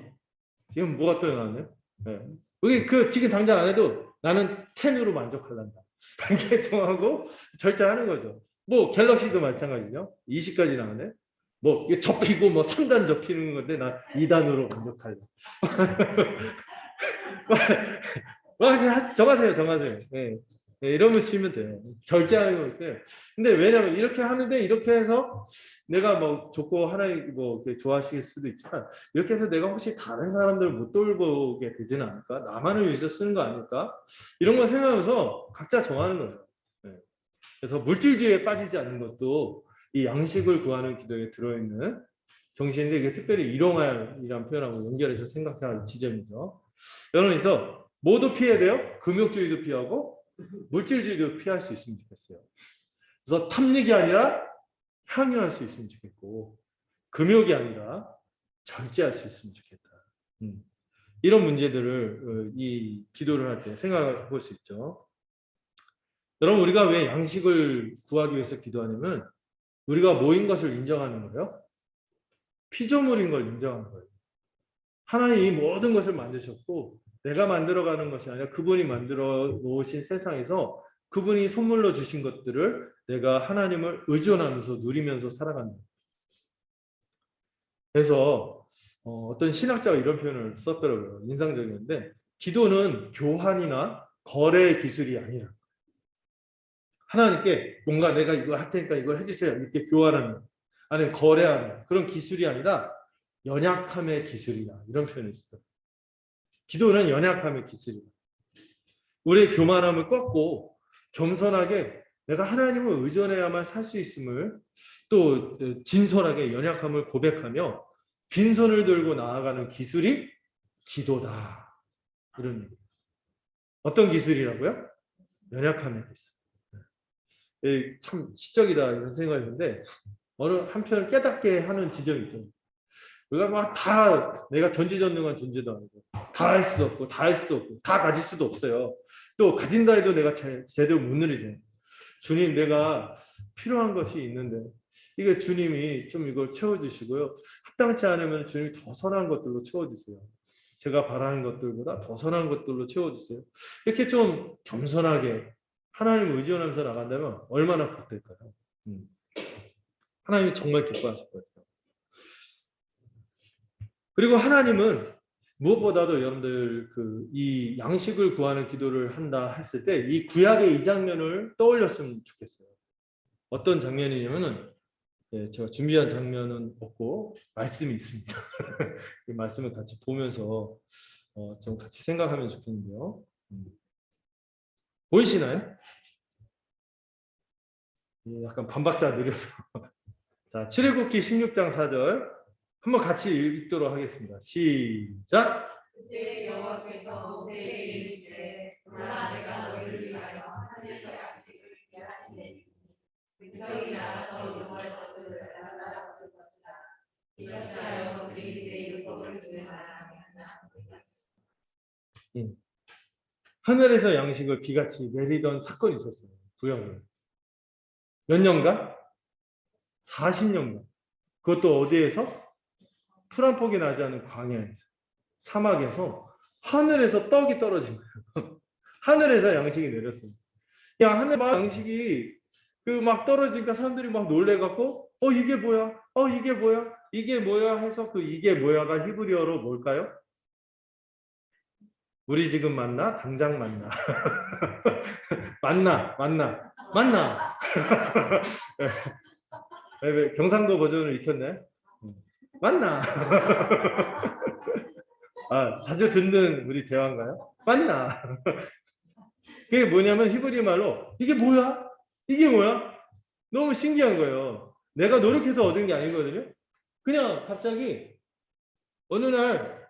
지금 뭐가 또 나왔네요? 네. 여기 그 지금 당장 안 해도 나는 10으로 만족하란다. 이렇게 정하고 절제하는 거죠. 뭐 갤럭시도 마찬가지죠. 20까지 나오네. 뭐 접히고 뭐 3단 접히는 건데 나 2단으로 만족할래. 정하세요. 네. 네, 이러면 쓰면 돼요. 절제하는 거니까. 근데 왜냐면 이렇게 하는데 이렇게 해서 내가 뭐 좋고 하나님 뭐 좋아하실 수도 있지만 이렇게 해서 내가 혹시 다른 사람들을 못 돌보게 되지는 않을까? 나만을 위해서 쓰는 거 아닐까? 이런 거 생각하면서 각자 정하는 거예요. 네. 그래서 물질주의에 빠지지 않는 것도 이 양식을 구하는 기도에 들어있는 정신인데 이게 특별히 일용할이라는 표현하고 연결해서 생각해야 할 지점이죠. 그래서 모두 피해야 돼요. 금욕주의도 피하고 물질주의도 피할 수 있으면 좋겠어요. 그래서 탐닉이 아니라 향유할 수 있으면 좋겠고 금욕이 아니라 절제할 수 있으면 좋겠다. 이런 문제들을 이 기도를 할 때 생각해 볼 수 있죠. 여러분 우리가 왜 양식을 구하기 위해서 기도하냐면 우리가 모인 것을 인정하는 거예요. 피조물인 걸 인정하는 거예요. 하나님이 모든 것을 만드셨고 내가 만들어가는 것이 아니라 그분이 만들어 놓으신 세상에서 그분이 선물로 주신 것들을 내가 하나님을 의존하면서 누리면서 살아간다. 그래서 어떤 신학자가 이런 표현을 썼더라고요. 인상적이었는데 기도는 교환이나 거래 기술이 아니라 하나님께 뭔가 내가 이거 할 테니까 이거 해주세요. 이렇게 교환하는 아니면 거래하는 그런 기술이 아니라 연약함의 기술이다. 이런 표현이 있어요. 기도는 연약함의 기술이다. 우리의 교만함을 꺾고 겸손하게 내가 하나님을 의존해야만 살 수 있음을 또 진솔하게 연약함을 고백하며 빈손을 들고 나아가는 기술이 기도다. 이런 얘기입니다. 어떤 기술이라고요? 연약함의 기술. 참 시적이다 이런 생각이 드는데 어느 한편을 깨닫게 하는 지점이 있죠. 우리가 막 다 내가 전지전능한 존재도 아니고 다 할 수도 없고 다 할 수도 없고 다 가질 수도 없어요. 또 가진다 해도 내가 제대로 못 누리죠. 주님 내가 필요한 것이 있는데 이게 주님이 좀 이걸 채워주시고요. 합당치 않으면 주님이 더 선한 것들로 채워주세요. 제가 바라는 것들보다 더 선한 것들로 채워주세요. 이렇게 좀 겸손하게 하나님을 의존하면서 나간다면 얼마나 복될까요? 하나님이 정말 기뻐하실 것 같아요. 그리고 하나님은 무엇보다도 여러분들 이 양식을 구하는 기도를 한다 했을 때 이 구약의 이 장면을 떠올렸으면 좋겠어요. 어떤 장면이냐면은 제가 준비한 장면은 없고 말씀이 있습니다. 이 말씀을 같이 보면서 좀 같이 생각하면 좋겠는데요. 보이시나요? 약간 반박자 느려서 자 출애굽기 16장 4절 한번 같이 읽도록 하겠습니다. 시작. 그때 여호와께서 모세에게 이르시되 보라 내가 너희를 위하여 하늘에서 양식을 있게 하시리니 백성이 나가서 요구할 것을 내가 줄 것이다. 이같이 하여 그들이 내 율법을 준행하라 하였나이다. 하늘에서 양식을 비같이 내리던 사건이 있었어요. 구약에. 몇 년간? 40년간. 그것도 어디에서? 풀 한 폭이 나지 않은 광야에서, 사막에서 하늘에서 떡이 떨어진 거예요. 하늘에서 양식이 내렸어요. 야, 하늘 막 양식이 그 막 떨어지니까 사람들이 막 놀래갖고 이게 뭐야? 이게 뭐야? 이게 뭐야? 해서 그 이게 뭐야가 히브리어로 뭘까요? 우리 지금 만나? 당장 만나. 만나. 왜 경상도 버전을 익혔네? 만나. 자주 듣는 우리 대화인가요? 만나. 그게 뭐냐면 히브리 말로 이게 뭐야? 이게 뭐야? 너무 신기한 거예요. 내가 노력해서 얻은 게 아니거든요. 그냥 갑자기 어느 날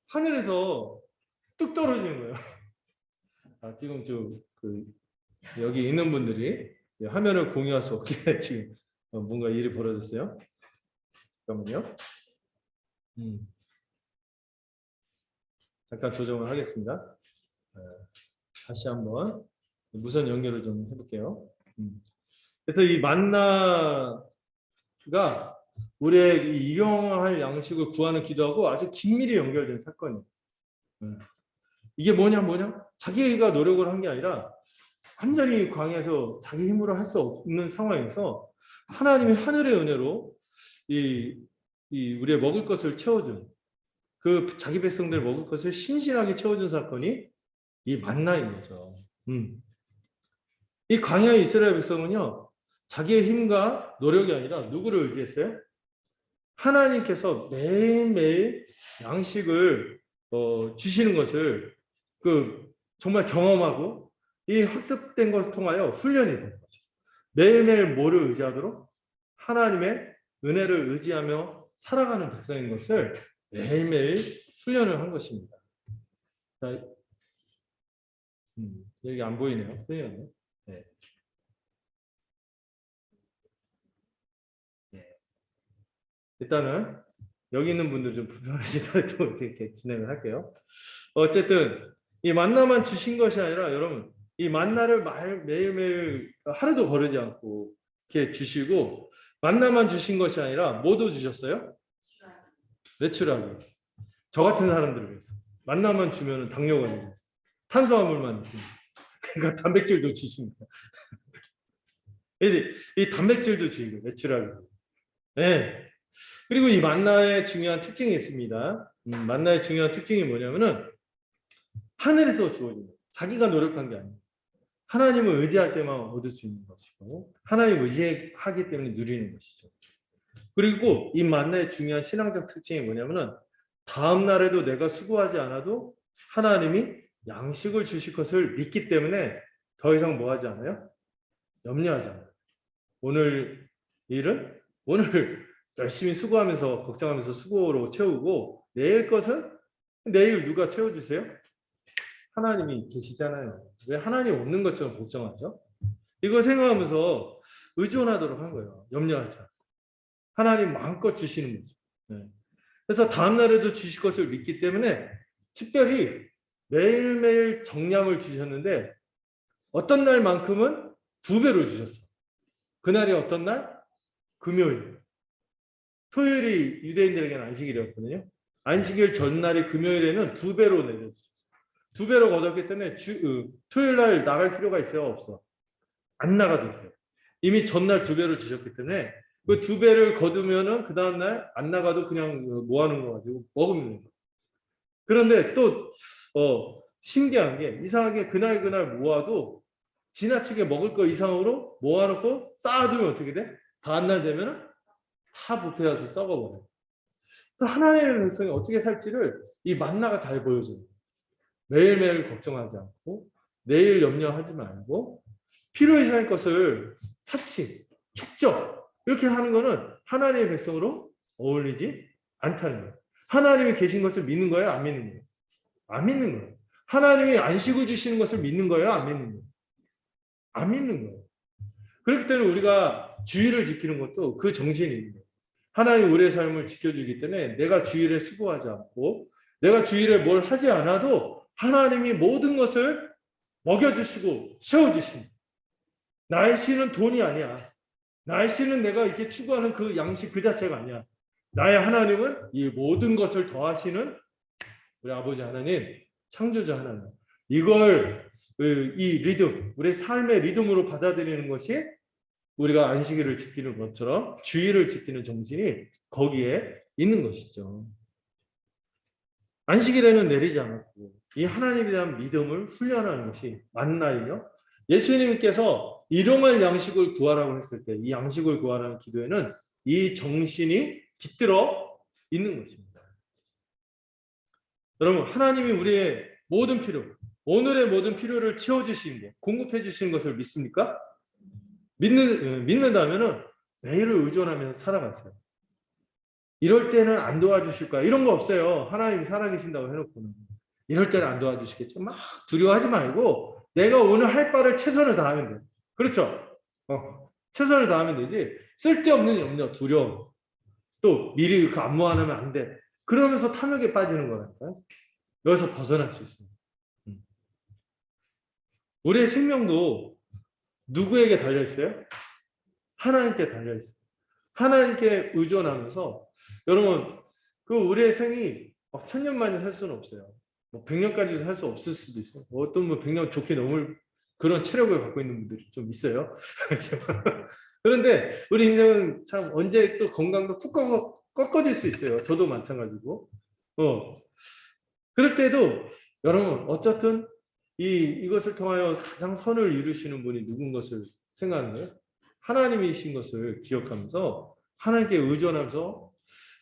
하늘에서 뚝 떨어지는 거예요. 지금 여기 있는 분들이 화면을 공유할 수 없게 지금 뭔가 일이 벌어졌어요. 잠깐만요. 잠깐 조정을 하겠습니다. 다시 한번 무선 연결을 좀 해볼게요. 그래서 이 만나가 우리의 일용할 양식을 구하는 기도하고 아주 긴밀히 연결된 사건이에요. 이게 뭐냐? 자기가 노력을 한 게 아니라 완전히 광야에서 자기 힘으로 할 수 없는 상황에서 하나님의 하늘의 은혜로 이 우리의 먹을 것을 채워준, 그 자기 백성들 먹을 것을 신실하게 채워준 사건이 이 만나인 거죠. 이 광야의 이스라엘 백성은요, 자기의 힘과 노력이 아니라 누구를 의지했어요? 하나님께서 매일매일 양식을 주시는 것을 정말 경험하고 이 학습된 것을 통하여 훈련이 된 거죠. 매일매일 뭐를 의지하도록? 하나님의 은혜를 의지하며 살아가는 백성인 것을 매일매일 훈련을 한 것입니다. 자, 여기 안 보이네요. 보이네요. 네. 일단은 여기 있는 분들 좀 불편하시더라도 이렇게 진행을 할게요. 어쨌든 이 만나만 주신 것이 아니라 여러분 이 만나를 매일매일 하루도 거르지 않고 이렇게 주시고 만나만 주신 것이 아니라 뭐도 주셨어요? 내추럴하게. 저 같은 사람들을 위해서 만나만 주면 당뇨가 탄수화물만 있습니다. 그러니까 단백질도 주십니다. 이 단백질도 주시고 내추럴하게. 네. 그리고 이 만나의 중요한 특징이 있습니다. 만나의 중요한 특징이 뭐냐면은 하늘에서 주어진 거예요. 자기가 노력한 게 아니에요. 하나님을 의지할 때만 얻을 수 있는 것이고 하나님을 의지하기 때문에 누리는 것이죠. 그리고 이 만나의 중요한 신앙적 특징이 뭐냐면은 다음 날에도 내가 수고하지 않아도 하나님이 양식을 주실 것을 믿기 때문에 더 이상 뭐 하지 않아요? 염려하지 않아요. 오늘 일은 오늘 열심히 수고하면서 걱정하면서 수고로 채우고 내일 것은 내일 누가 채워주세요? 하나님이 계시잖아요. 왜 하나님 없는 것처럼 걱정하죠? 이거 생각하면서 의존하도록 한 거예요. 염려하지 않고. 하나님 마음껏 주시는 거죠. 네. 그래서 다음날에도 주실 것을 믿기 때문에 특별히 매일매일 정량을 주셨는데 어떤 날만큼은 2배로 주셨어요. 그날이 어떤 날? 금요일. 토요일이 유대인들에게는 안식일이었거든요. 안식일 전날이 금요일에는 2배로 내려주셨어요. 2배로 거뒀기 때문에 토요일 날 나갈 필요가 있어요? 없어? 안 나가도 돼요. 이미 전날 2배로 주셨기 때문에 그 2배를 거두면은 그 다음날 안 나가도 그냥 모아놓은 거 가지고 먹으면 돼요. 그런데 또 신기한 게 이상하게 그날 모아도 지나치게 먹을 거 이상으로 모아놓고 쌓아두면 어떻게 돼? 다음날 되면은 다 부패해서 썩어버려요. 그래서 하나님의 백성이 어떻게 살지를 이 만나가 잘 보여줘요. 매일매일 걱정하지 않고 내일 염려하지 말고 필요이상의 것을 사치, 축적 이렇게 하는 거는 하나님의 백성으로 어울리지 않다는 거예요. 하나님이 계신 것을 믿는 거예요? 안 믿는 거예요? 안 믿는 거예요. 하나님이 안식을 주시는 것을 믿는 거예요? 안 믿는 거예요? 안 믿는 거예요. 그렇기 때문에 우리가 주의를 지키는 것도 그 정신이 있는 거예요. 하나님 우리의 삶을 지켜주기 때문에 내가 주일에 수고하지 않고 내가 주일에 뭘 하지 않아도 하나님이 모든 것을 먹여주시고 채워주십니다. 나의 신은 돈이 아니야. 나의 신은 내가 이렇게 추구하는 그 양식 그 자체가 아니야. 나의 하나님은 이 모든 것을 더하시는 우리 아버지 하나님, 창조자 하나님. 이걸 이 리듬, 우리 삶의 리듬으로 받아들이는 것이 우리가 안식일을 지키는 것처럼 주의를 지키는 정신이 거기에 있는 것이죠. 안식일에는 내리지 않았고 이 하나님에 대한 믿음을 훈련하는 것이 만나이요. 예수님께서 일용할 양식을 구하라고 했을 때 이 양식을 구하라는 기도에는 이 정신이 깃들어 있는 것입니다. 여러분, 하나님이 우리의 모든 필요, 오늘의 모든 필요를 채워주시는 것, 공급해 주시는 것을 믿습니까? 믿는다면 매일을 의존하면서 살아가세요. 이럴 때는 안 도와주실 거야. 이런 거 없어요. 하나님이 살아계신다고 해놓고는. 이럴 때는 안 도와주시겠죠. 막 두려워하지 말고 내가 오늘 할 바를 최선을 다하면 돼요. 그렇죠? 최선을 다하면 되지. 쓸데없는 염려, 두려움, 또 미리 그 안무 안 하면 안 돼. 그러면서 탐욕에 빠지는 거라니까요. 여기서 벗어날 수 있습니다. 우리의 생명도 누구에게 달려있어요? 하나님께 달려있어요. 하나님께 의존하면서 여러분 그 우리의 생이 막 1000년만에 살 수는 없어요. 뭐 100년까지 살 수 없을 수도 있어요. 어떤 뭐 100년 좋게 넘을 그런 체력을 갖고 있는 분들이 좀 있어요. 그런데 우리 인생은 참 언제 또 건강도 푹 꺾어질 수 있어요. 저도 마찬가지고. 그럴 때도 여러분 어쨌든 이것을 통하여 가장 선을 이루시는 분이 누군 것을 생각하는 거예요. 하나님이신 것을 기억하면서 하나님께 의존하면서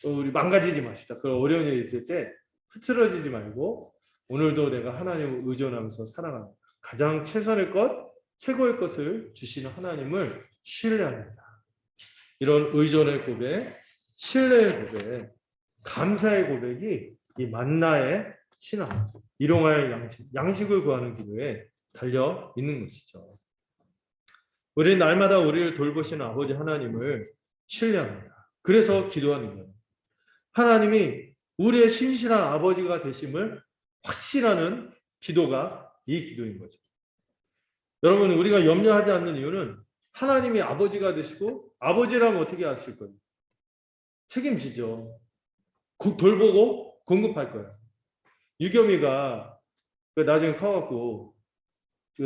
우리 망가지지 마시다. 그런 어려운 일이 있을 때 흐트러지지 말고 오늘도 내가 하나님을 의존하면서 살아가는 가장 최선의 것, 최고의 것을 주시는 하나님을 신뢰합니다. 이런 의존의 고백, 신뢰의 고백, 감사의 고백이 이 만나의 신앙, 일용할 양식을 구하는 기도에 달려 있는 것이죠. 우리는 날마다 우리를 돌보시는 아버지 하나님을 신뢰합니다. 그래서 기도하는 거예요. 하나님이 우리의 신실한 아버지가 되심을 확신하는 기도가 이 기도인 거죠. 여러분, 우리가 염려하지 않는 이유는 하나님이 아버지가 되시고 아버지라면 어떻게 하실 거예요? 책임지죠. 돌보고 공급할 거예요. 유겸이가 나중에 커갖고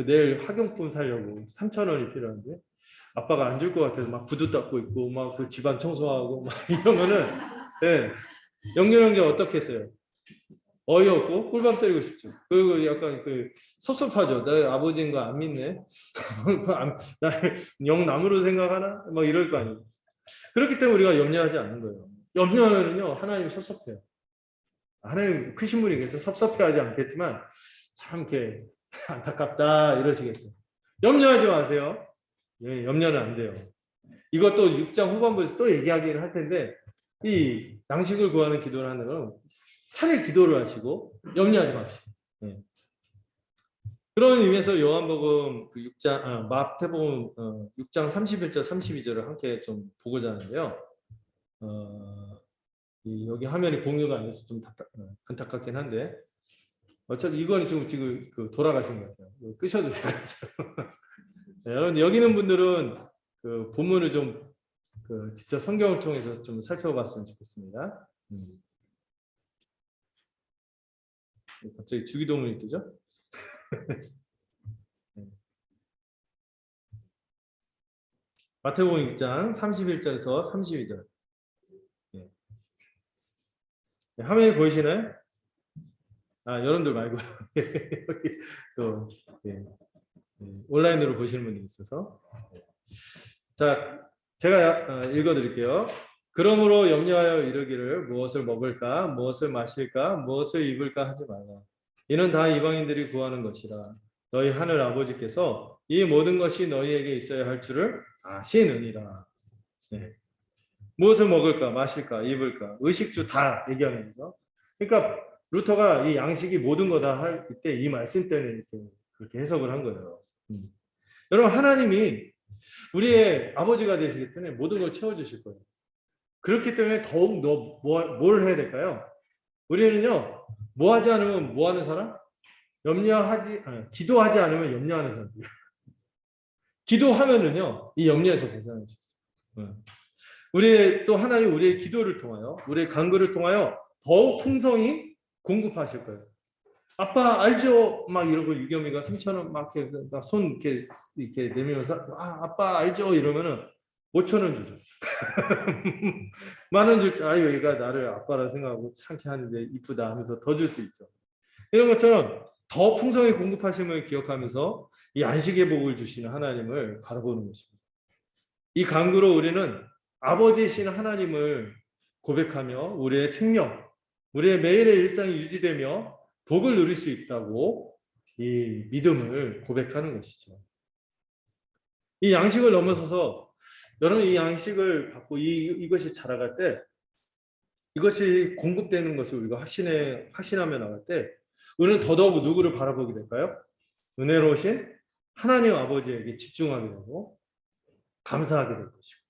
내일 학용품 사려고 3,000원이 필요한데 아빠가 안 줄 것 같아서 막 구두 닦고 있고 막 그 집안 청소하고 막 이러면은 네, 영렬 형제 어떻게 했어요? 어이없고 꿀밤 때리고 싶죠. 그리고 약간 그 섭섭하죠. 내 아버지인 거 안 믿네. 날 영남으로 생각하나? 막 이럴 거 아니에요. 그렇기 때문에 우리가 염려하지 않는 거예요. 염려는요 하나님 섭섭해요. 하나님 크신 분이 계셔서 섭섭해하지 않겠지만 참 이렇게 안타깝다 이러시겠죠. 염려하지 마세요. 예, 염려는 안 돼요. 이것도 6장 후반부에서 또 얘기하기는 할 텐데 이 양식을 구하는 기도를 하는 건 차라리 기도를 하시고 염려하지 마십시오. 예. 그런 의미에서 요한복음 그 6장 마태복음 6장 31절 32절을 함께 좀 보고자 하는데요. 여기 화면이 공유가 안 돼서 좀 안타깝긴 한데 어차피 이건 지금 그 돌아가신 것 같아요. 끄셔도 될 것 같아요. 네, 여러분 여기 있는 분들은 그 본문을 좀 직접 성경을 통해서 좀 살펴봤으면 좋겠습니다. 갑자기 주기도문이 뜨죠? 네. 마태복음 6장 31절에서 32절. 네. 화면이 보이시나요? 여러분들 말고 여기 또 온라인으로 보시는 분이 있어서 자 제가 읽어드릴게요. 그러므로 염려하여 이르기를 무엇을 먹을까 무엇을 마실까 무엇을 입을까 하지 말라. 이는 다 이방인들이 구하는 것이라. 너희 하늘 아버지께서 이 모든 것이 너희에게 있어야 할 줄을 아시느니라. 네. 무엇을 먹을까 마실까 입을까 의식주 다 얘기하는 거죠. 그러니까 루터가 이 양식이 모든 거다 할 때 이 말씀 때문에 이렇게 그렇게 해석을 한 거예요. 여러분 하나님이 우리의 아버지가 되시기 때문에 모든 걸 채워주실 거예요. 그렇기 때문에 더욱 뭘 해야 될까요? 우리는요 뭐 하지 않으면 뭐 하는 사람? 기도하지 않으면 염려하는 사람들. 기도하면은요 이 염려에서 벗어날 수 있어요. 우리의 또 하나님 우리의 기도를 통하여 우리의 간구를 통하여 더욱 풍성히 공급하실 거예요. 아빠 알죠? 막 이러고 유겸이가 3,000원 막 손 이렇게 내밀면서 아빠 알죠? 이러면은 5,000원 주죠. 만 원 줄 줄 아유 얘가 나를 아빠라 생각하고 참게 하는데 이쁘다 하면서 더 줄 수 있죠. 이런 것처럼 더 풍성히 공급하심을 기억하면서 이 안식의 복을 주시는 하나님을 바라보는 것입니다. 이 간구로 우리는 아버지이신 하나님을 고백하며 우리의 생명, 우리의 매일의 일상이 유지되며 복을 누릴 수 있다고 이 믿음을 고백하는 것이죠. 이 양식을 넘어서서 여러분 이 양식을 받고 이것이 자라갈 때 이것이 공급되는 것을 우리가 확신하며 나갈 때 우리는 더더욱 누구를 바라보게 될까요? 은혜로우신 하나님 아버지에게 집중하게 되고 감사하게 될 것이고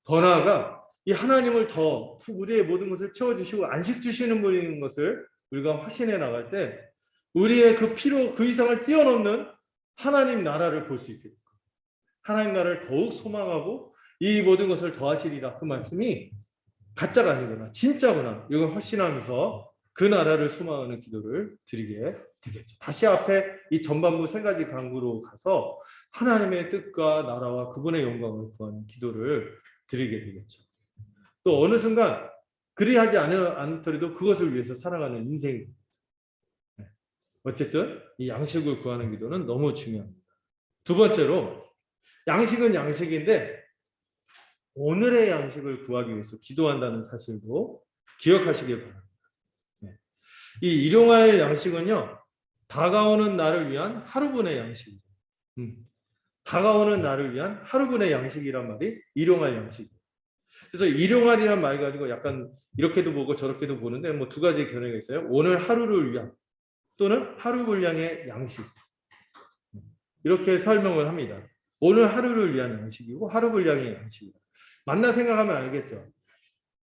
더 나아가 이 하나님을 더 우리의 모든 것을 채워주시고 안식 주시는 분인 것을 우리가 확신해 나갈 때 우리의 그 필요 그 이상을 뛰어넘는 하나님 나라를 볼 수 있게 됩니다. 하나님 나라를 더욱 소망하고 이 모든 것을 더하시리라 그 말씀이 가짜가 아니구나 진짜구나 이걸 확신하면서 그 나라를 소망하는 기도를 드리게 되겠죠. 다시 앞에 이 전반부 세 가지 강구로 가서 하나님의 뜻과 나라와 그분의 영광을 구하는 기도를 드리게 되겠죠. 또 어느 순간 그리하지 않더라도 그것을 위해서 살아가는 인생이 어쨌든 이 양식을 구하는 기도는 너무 중요합니다. 두 번째로 양식은 양식인데 오늘의 양식을 구하기 위해서 기도한다는 사실도 기억하시길 바랍니다. 이 일용할 양식은요 다가오는 나를 위한 하루분의 양식이죠. 다가오는 나를 위한 하루분의 양식이란 말이 일용할 양식이에요. 그래서 일용할이란 말 가지고 약간 이렇게도 보고 저렇게도 보는데 뭐 두 가지 견해가 있어요. 오늘 하루를 위한 또는 하루 분량의 양식 이렇게 설명을 합니다. 오늘 하루를 위한 양식이고 하루 분량의 양식이다. 맞나 생각하면 알겠죠.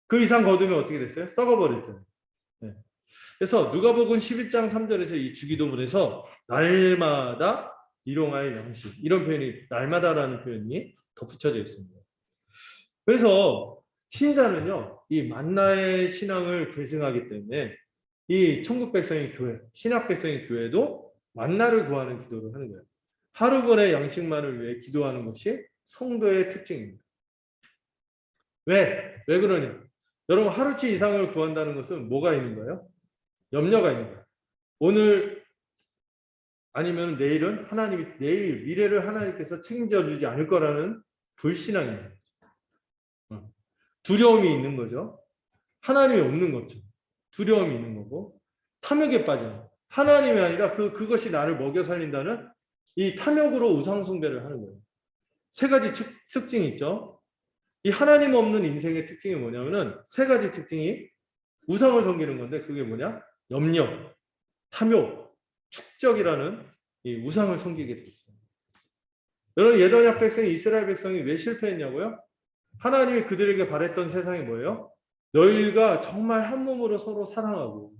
그 이상 거두면 어떻게 됐어요? 썩어버렸잖아요. 네. 그래서 누가복음 11장 3절에서 이 주기도문에서 날마다 일용할 양식 이런 표현이 날마다라는 표현이 덧붙여져 있습니다. 그래서 신자는요 이 만나의 신앙을 계승하기 때문에 이 천국 백성인 교회, 신약 백성인 교회도 만나를 구하는 기도를 하는 거예요. 하루분의 양식만을 위해 기도하는 것이 성도의 특징입니다. 왜 그러냐? 여러분 하루치 이상을 구한다는 것은 뭐가 있는 거예요? 염려가 있는 거예요. 오늘 아니면 내일은 내일 미래를 하나님께서 책임져 주지 않을 거라는 불신앙입니다. 두려움이 있는 거죠. 하나님이 없는 거죠. 두려움이 있는 거고 탐욕에 빠지는 하나님이 아니라 그것이 나를 먹여 살린다는 이 탐욕으로 우상 숭배를 하는 거예요. 세 가지 특징이 있죠. 이 하나님 없는 인생의 특징이 뭐냐면은 세 가지 특징이 우상을 섬기는 건데 그게 뭐냐? 염려, 탐욕, 축적이라는 이 우상을 섬기게 됐어요. 여러분 예언약 백성이 이스라엘 백성이 왜 실패했냐고요? 하나님이 그들에게 바랬던 세상이 뭐예요? 너희가 정말 한 몸으로 서로 사랑하고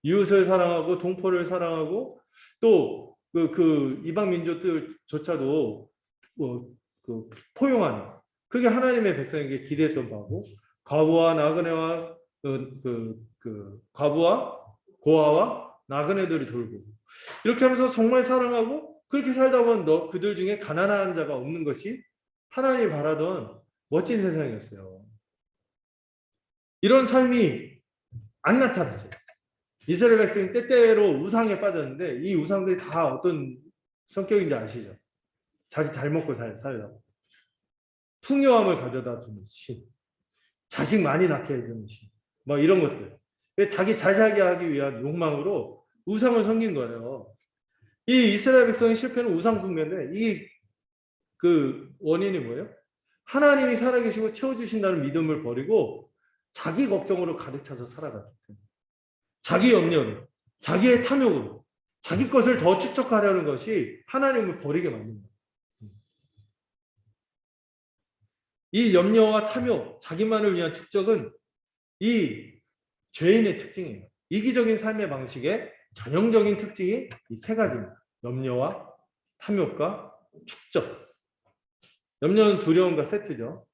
이웃을 사랑하고 동포를 사랑하고 또 그 이방 민족들조차도 포용하는 그게 하나님의 백성에게 기대했던 바고 과부와 나그네와 과부와 고아와 나그네들이 돌고 이렇게 하면서 정말 사랑하고 그렇게 살다 보면 그들 중에 가난한 자가 없는 것이 하나님이 바라던 멋진 세상이었어요. 이런 삶이 안 나타났어요. 이스라엘 백성이 때때로 우상에 빠졌는데 이 우상들이 다 어떤 성격인지 아시죠? 자기 잘 먹고 살라고 풍요함을 가져다 주는 신, 자식 많이 낳게 해주는 신, 뭐 이런 것들 자기 잘 살게 하기 위한 욕망으로 우상을 섬긴 거예요. 이 이스라엘 백성의 실패는 우상 숭배인데 이 그 원인이 뭐예요? 하나님이 살아계시고 채워주신다는 믿음을 버리고 자기 걱정으로 가득 차서 살아갔기 때문에 자기 염려로, 자기의 탐욕으로, 자기 것을 더 축적하려는 것이 하나님을 버리게 만듭니다. 이 염려와 탐욕, 자기만을 위한 축적은 이 죄인의 특징이에요. 이기적인 삶의 방식의 전형적인 특징이 이 세 가지입니다. 염려와 탐욕과 축적. 염려는 두려움과 세트죠.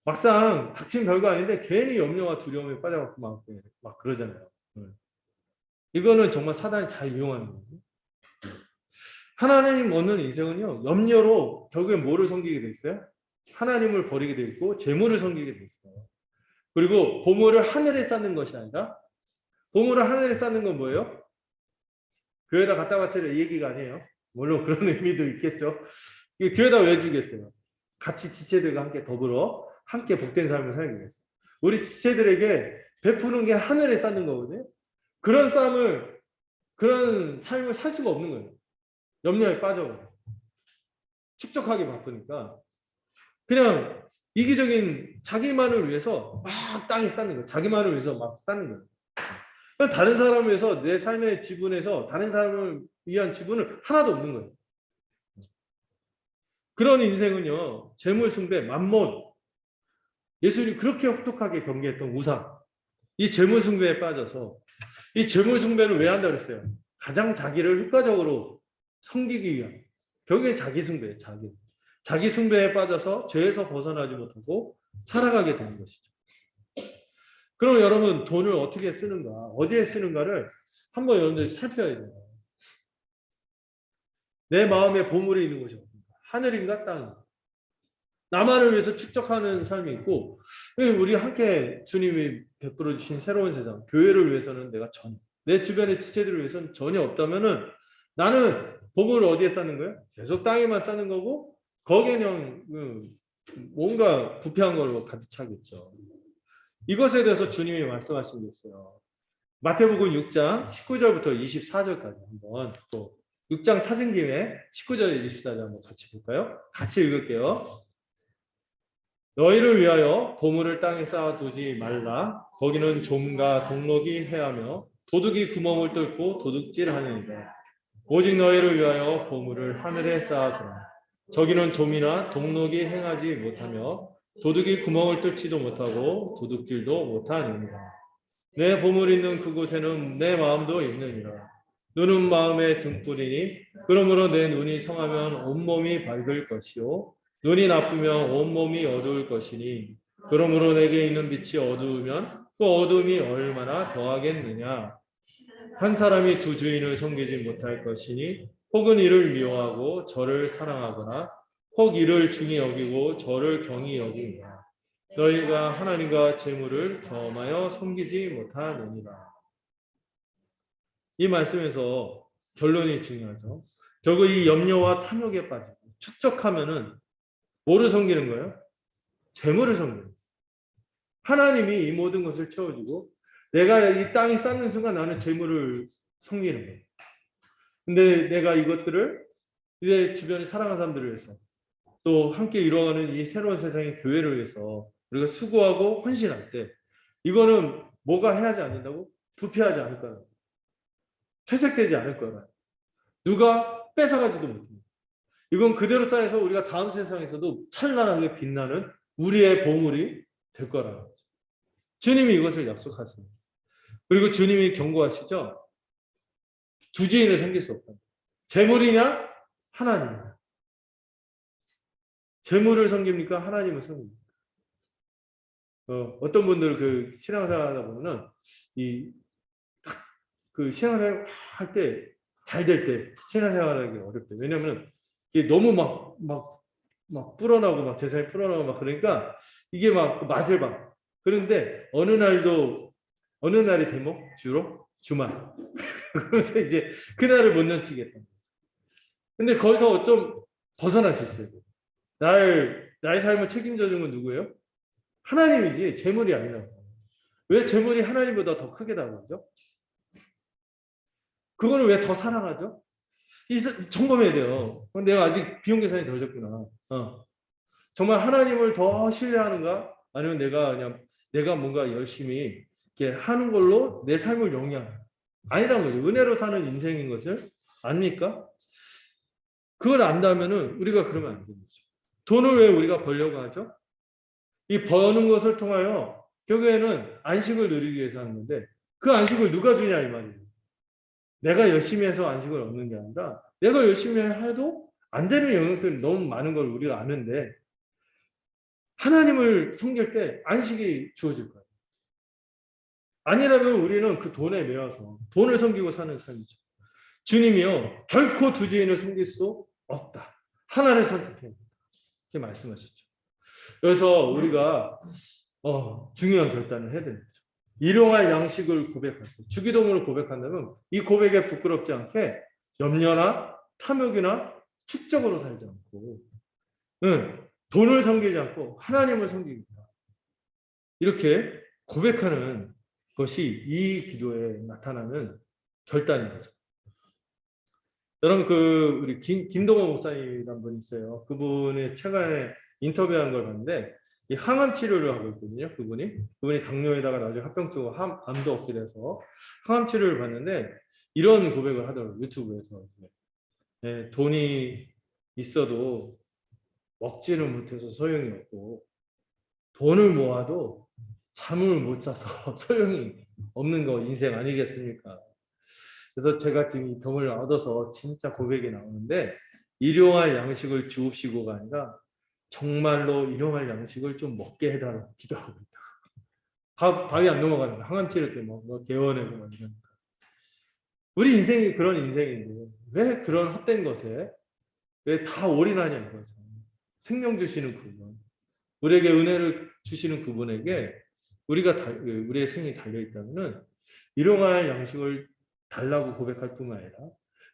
막상 닥친 별거 아닌데 괜히 염려와 두려움에 빠져갖고 막 그러잖아요. 이거는 정말 사단이 잘 이용하는 거예요. 하나님 얻는 인생은요, 염려로 결국에 뭐를 섬기게 돼 있어요? 하나님을 버리게 돼 있고 재물을 섬기게 돼 있어요. 그리고 보물을 하늘에 쌓는 것이 아니라, 보물을 하늘에 쌓는 건 뭐예요? 교회에다 갖다 바치라 이 얘기가 아니에요. 물론 그런 의미도 있겠죠. 교회에다 왜 주겠어요? 같이 지체들과 함께 더불어 함께 복된 삶을 살기 위해서. 우리 지체들에게 베푸는 게 하늘에 쌓는 거거든요. 그런 삶을 살 수가 없는 거예요. 염려에 빠져 축적하기 바쁘니까 그냥 이기적인 자기만을 위해서 막 땅에 쌓는 거예요. 자기만을 위해서 막 쌓는 거예요. 다른 사람을 위해서 내 삶의 지분에서 다른 사람을 위한 지분은 하나도 없는 거예요. 그런 인생은요, 재물 숭배, 만몬, 예수님이 그렇게 혹독하게 경계했던 우상, 이 재물 숭배에 빠져서, 이 재물 숭배를 왜 한다고 그랬어요? 가장 자기를 효과적으로 섬기기 위한, 결국엔 자기 숭배예요. 자기 숭배에 빠져서 죄에서 벗어나지 못하고 살아가게 되는 것이죠. 그럼 여러분, 돈을 어떻게 쓰는가, 어디에 쓰는가를 한번 여러분들이 살펴야 돼요. 내 마음에 보물이 있는 곳이 어딘가? 하늘인가 땅인가? 나만을 위해서 축적하는 삶이 있고, 우리 함께 주님이 베풀어 주신 새로운 세상, 교회를 위해서는 내가 전혀, 내 주변의 지체들을 위해서는 전혀 없다면은 나는 보물을 어디에 쌓는 거예요? 계속 땅에만 쌓는 거고, 거기에는 뭔가 부패한 걸로 가득 차겠죠. 이것에 대해서 주님이 말씀하신 게 있어요. 마태복음 6장 19절부터 24절까지 한번 또 6장 찾은 김에 19절 24절 한번 같이 볼까요? 같이 읽을게요. 너희를 위하여 보물을 땅에 쌓아두지 말라. 거기는 좀과 동록이 해하며 도둑이 구멍을 뚫고 도둑질하느니라. 오직 너희를 위하여 보물을 하늘에 쌓아두라. 저기는 좀이나 동록이 행하지 못하며 도둑이 구멍을 뚫지도 못하고 도둑질도 못하느니라. 내 보물 있는 그곳에는 내 마음도 있느니라. 눈은 마음의 등불이니 그러므로 내 눈이 성하면 온몸이 밝을 것이요 눈이 나쁘면 온몸이 어두울 것이니 그러므로 내게 있는 빛이 어두우면 그 어두움이 얼마나 더하겠느냐. 한 사람이 두 주인을 섬기지 못할 것이니 혹은 이를 미워하고 저를 사랑하거나 혹 이를 중히 여기고 저를 경히 여기니라. 너희가 하나님과 재물을 겸하여 섬기지 못하느니라. 이 말씀에서 결론이 중요하죠. 결국 이 염려와 탐욕에 빠지고 축적하면은 뭐를 섬기는 거예요? 재물을 섬기는 거예요. 하나님이 이 모든 것을 채워주고 내가 이 땅이 쌓는 순간 나는 재물을 섬기는 거예요. 근데 내가 이것들을 이제 주변에 사랑하는 사람들을 위해서 또 함께 이루어가는 이 새로운 세상의 교회를 위해서 우리가 수고하고 헌신할 때 이거는 뭐가 해야지 않는다고? 부패하지 않을 거라. 퇴색되지 않을 거라. 누가 뺏어가지도 못합니다. 이건 그대로 쌓여서 우리가 다음 세상에서도 찬란하게 빛나는 우리의 보물이 될 거라는 거죠. 주님이 이것을 약속하십니다. 그리고 주님이 경고하시죠. 두 주인을 섬길 수 없다. 재물이냐 하나님이냐. 재물을 섬깁니까? 하나님을 섬깁니까? 어떤 분들 그 신앙생활 하다 보면은 그 신앙생활 할 때 잘 될 때 신앙생활하기 어렵대. 왜냐면 이게 너무 막 불어나고 막 재산이 불어나고 막 그러니까 이게 막 맛을 봐. 그런데 어느 날이 대목 주로 주말. 그래서 이제 그날을 못 넘치겠다. 근데 거기서 좀 벗어날 수 있어요. 나의 삶을 책임져 준 건 누구예요? 하나님이지 재물이 아니라고. 왜 재물이 하나님보다 더 크게 다가오죠? 그거를 왜 더 사랑하죠? 점검해야 돼요. 내가 아직 비용 계산이 덜 됐구나. 정말 하나님을 더 신뢰하는가? 아니면 내가 뭔가 열심히 이렇게 하는 걸로 내 삶을 영위하는 아니란 거죠. 은혜로 사는 인생인 것을 압니까? 그걸 안다면은 우리가 그러면 안 되는 거죠. 돈을 왜 우리가 벌려고 하죠? 이 버는 것을 통하여 결국에는 안식을 누리기 위해서 하는 건데 그 안식을 누가 주냐 이 말이에요. 내가 열심히 해서 안식을 얻는 게 아니라 내가 열심히 해도 안 되는 영역들이 너무 많은 걸 우리가 아는데 하나님을 섬길 때 안식이 주어질 거예요. 아니라면 우리는 그 돈에 매여서 돈을 섬기고 사는 삶이죠. 주님이요 결코 두 주인을 섬길 수 없다. 하나를 선택해야 된다. 이렇게 말씀하셨죠. 그래서 우리가 중요한 결단을 해야 됩니다. 일용할 양식을 고백할 때 주기도문을 고백한다면 이 고백에 부끄럽지 않게 염려나 탐욕이나 축적으로 살지 않고 돈을 섬기지 않고 하나님을 섬깁니다. 이렇게 고백하는 것이 이 기도에 나타나는 결단인 거죠. 여러분 우리 김동원 목사님이라는 분이 있어요. 그분의 최근에 인터뷰한 걸 봤는데 이 항암 치료를 하고 있거든요. 그분이 당뇨에다가 나중에 합병증으로 암도 얻게 돼서 항암 치료를 받는데 이런 고백을 하더라고요. 유튜브에서. 네, 돈이 있어도 먹지를 못해서 소용이 없고 돈을 모아도 잠을 못 자서 소용이 없는 거 인생 아니겠습니까? 그래서 제가 지금 이 병을 얻어서 진짜 고백이 나오는데 일용할 양식을 주옵시고가 아니라 정말로 일용할 양식을 좀 먹게 해달라고 기도하고 있다. 밥이 안 넘어가는 거야. 항암 치료 때 뭐 개원하고 막 이러니까. 우리 인생이 그런 인생인데 왜 그런 헛된 것에 왜 다 올인하냐 이거죠. 생명 주시는 그분, 우리에게 은혜를 주시는 그분에게 우리의 생이 달려 있다면은 일용할 양식을 달라고 고백할 뿐만 아니라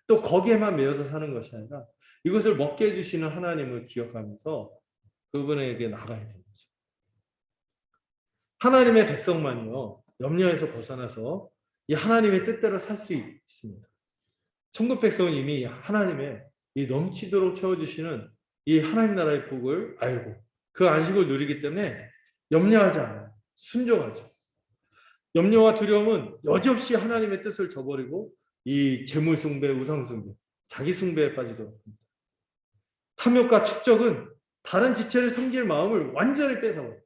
또 거기에만 매여서 사는 것이 아니라 이것을 먹게 해주시는 하나님을 기억하면서 그분에게 나가야 되는 거죠. 하나님의 백성만요 염려에서 벗어나서 이 하나님의 뜻대로 살 수 있습니다. 천국 백성은 이미 하나님의 이 넘치도록 채워주시는 이 하나님 나라의 복을 알고 그 안식을 누리기 때문에 염려하지 않아요. 순종하죠. 염려와 두려움은 여지없이 하나님의 뜻을 저버리고 이 재물 숭배, 우상 숭배, 자기 숭배에 빠지도록 합니다. 탐욕과 축적은 다른 지체를 섬길 마음을 완전히 뺏어버려요.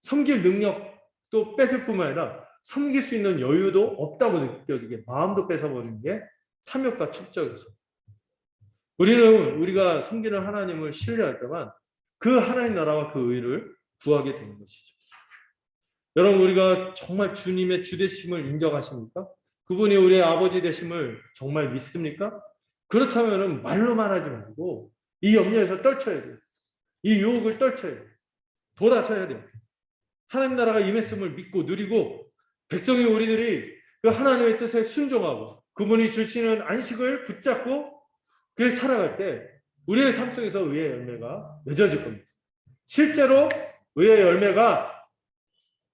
섬길 능력도 뺏을 뿐만 아니라 섬길 수 있는 여유도 없다고 느껴지게 마음도 뺏어버리는 게 탐욕과 축적이죠. 우리가 섬기는 하나님을 신뢰할 때만 그 하나님 나라와 그 의를 구하게 되는 것이죠. 여러분 우리가 정말 주님의 주되심을 인정하십니까? 그분이 우리의 아버지 되심을 정말 믿습니까? 그렇다면 말로만 하지 말고 이 염려에서 떨쳐야 돼요. 이 유혹을 떨쳐야 돼요. 돌아서야 돼요. 하나님 나라가 임했음을 믿고 누리고 백성이 우리들이 그 하나님의 뜻에 순종하고 그분이 주시는 안식을 붙잡고 그렇게 살아갈 때 우리의 삶 속에서 의의 열매가 맺어질 겁니다. 실제로 의의 열매가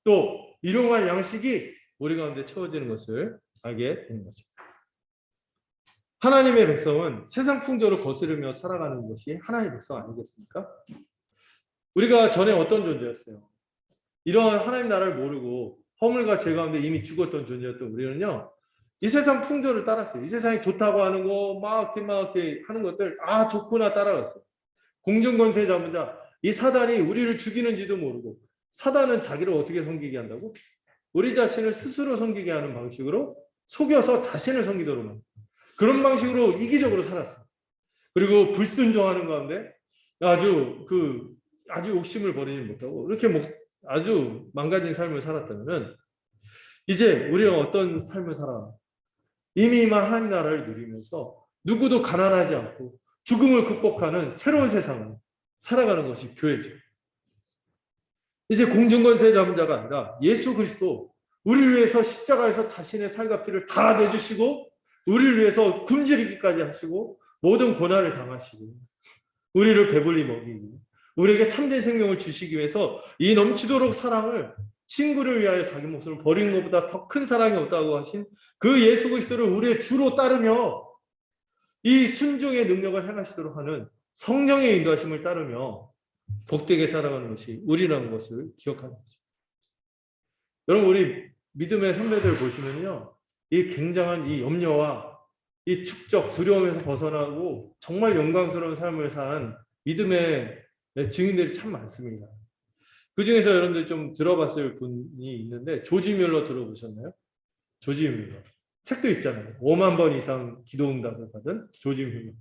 또 일용할 양식이 우리 가운데 채워지는 것을 알게 되는 거죠. 하나님의 백성은 세상 풍조를 거스르며 살아가는 것이 하나님의 백성 아니겠습니까? 우리가 전에 어떤 존재였어요? 이런 하나님 나라를 모르고 허물과 죄 가운데 이미 죽었던 존재였던 우리는요. 이 세상 풍조를 따랐어요. 이 세상이 좋다고 하는 거 막 이렇게 하는 것들 좋구나 따라갔어요. 공중권세 잡은 자, 이 사단이 우리를 죽이는지도 모르고 사단은 자기를 어떻게 섬기게 한다고? 우리 자신을 스스로 섬기게 하는 방식으로 속여서 자신을 섬기도록 합니다. 그런 방식으로 이기적으로 살았어요. 그리고 불순종하는 가운데 아주 욕심을 버리지 못하고 이렇게 아주 망가진 삶을 살았다면 이제 우리가 어떤 삶을 살아? 이미 하나님 나라를 누리면서 누구도 가난하지 않고 죽음을 극복하는 새로운 세상을 살아가는 것이 교회죠. 이제 공중권세 잡은 자가 아니라 예수 그리스도 우리를 위해서 십자가에서 자신의 살과 피를 다 내주시고 우리를 위해서 굶주리기까지 하시고 모든 고난을 당하시고 우리를 배불리 먹이고 우리에게 참된 생명을 주시기 위해서 이 넘치도록 사랑을 친구를 위하여 자기 목숨을 버리는 것보다 더 큰 사랑이 없다고 하신 그 예수 그리스도를 우리의 주로 따르며 이 순종의 능력을 행하시도록 하는 성령의 인도하심을 따르며 복되게 살아가는 것이 우리라는 것을 기억하는 거죠. 여러분 우리 믿음의 선배들 보시면요, 이 굉장한 이 염려와 이 축적 두려움에서 벗어나고 정말 영광스러운 삶을 산 믿음의 증인들이 참 많습니다. 그 중에서 여러분들 좀 들어봤을 분이 있는데 조지 뮬러 들어보셨나요? 조지 뮬러 책도 있잖아요. 5만 번 이상 기도 응답을 받은 조지 뮬러.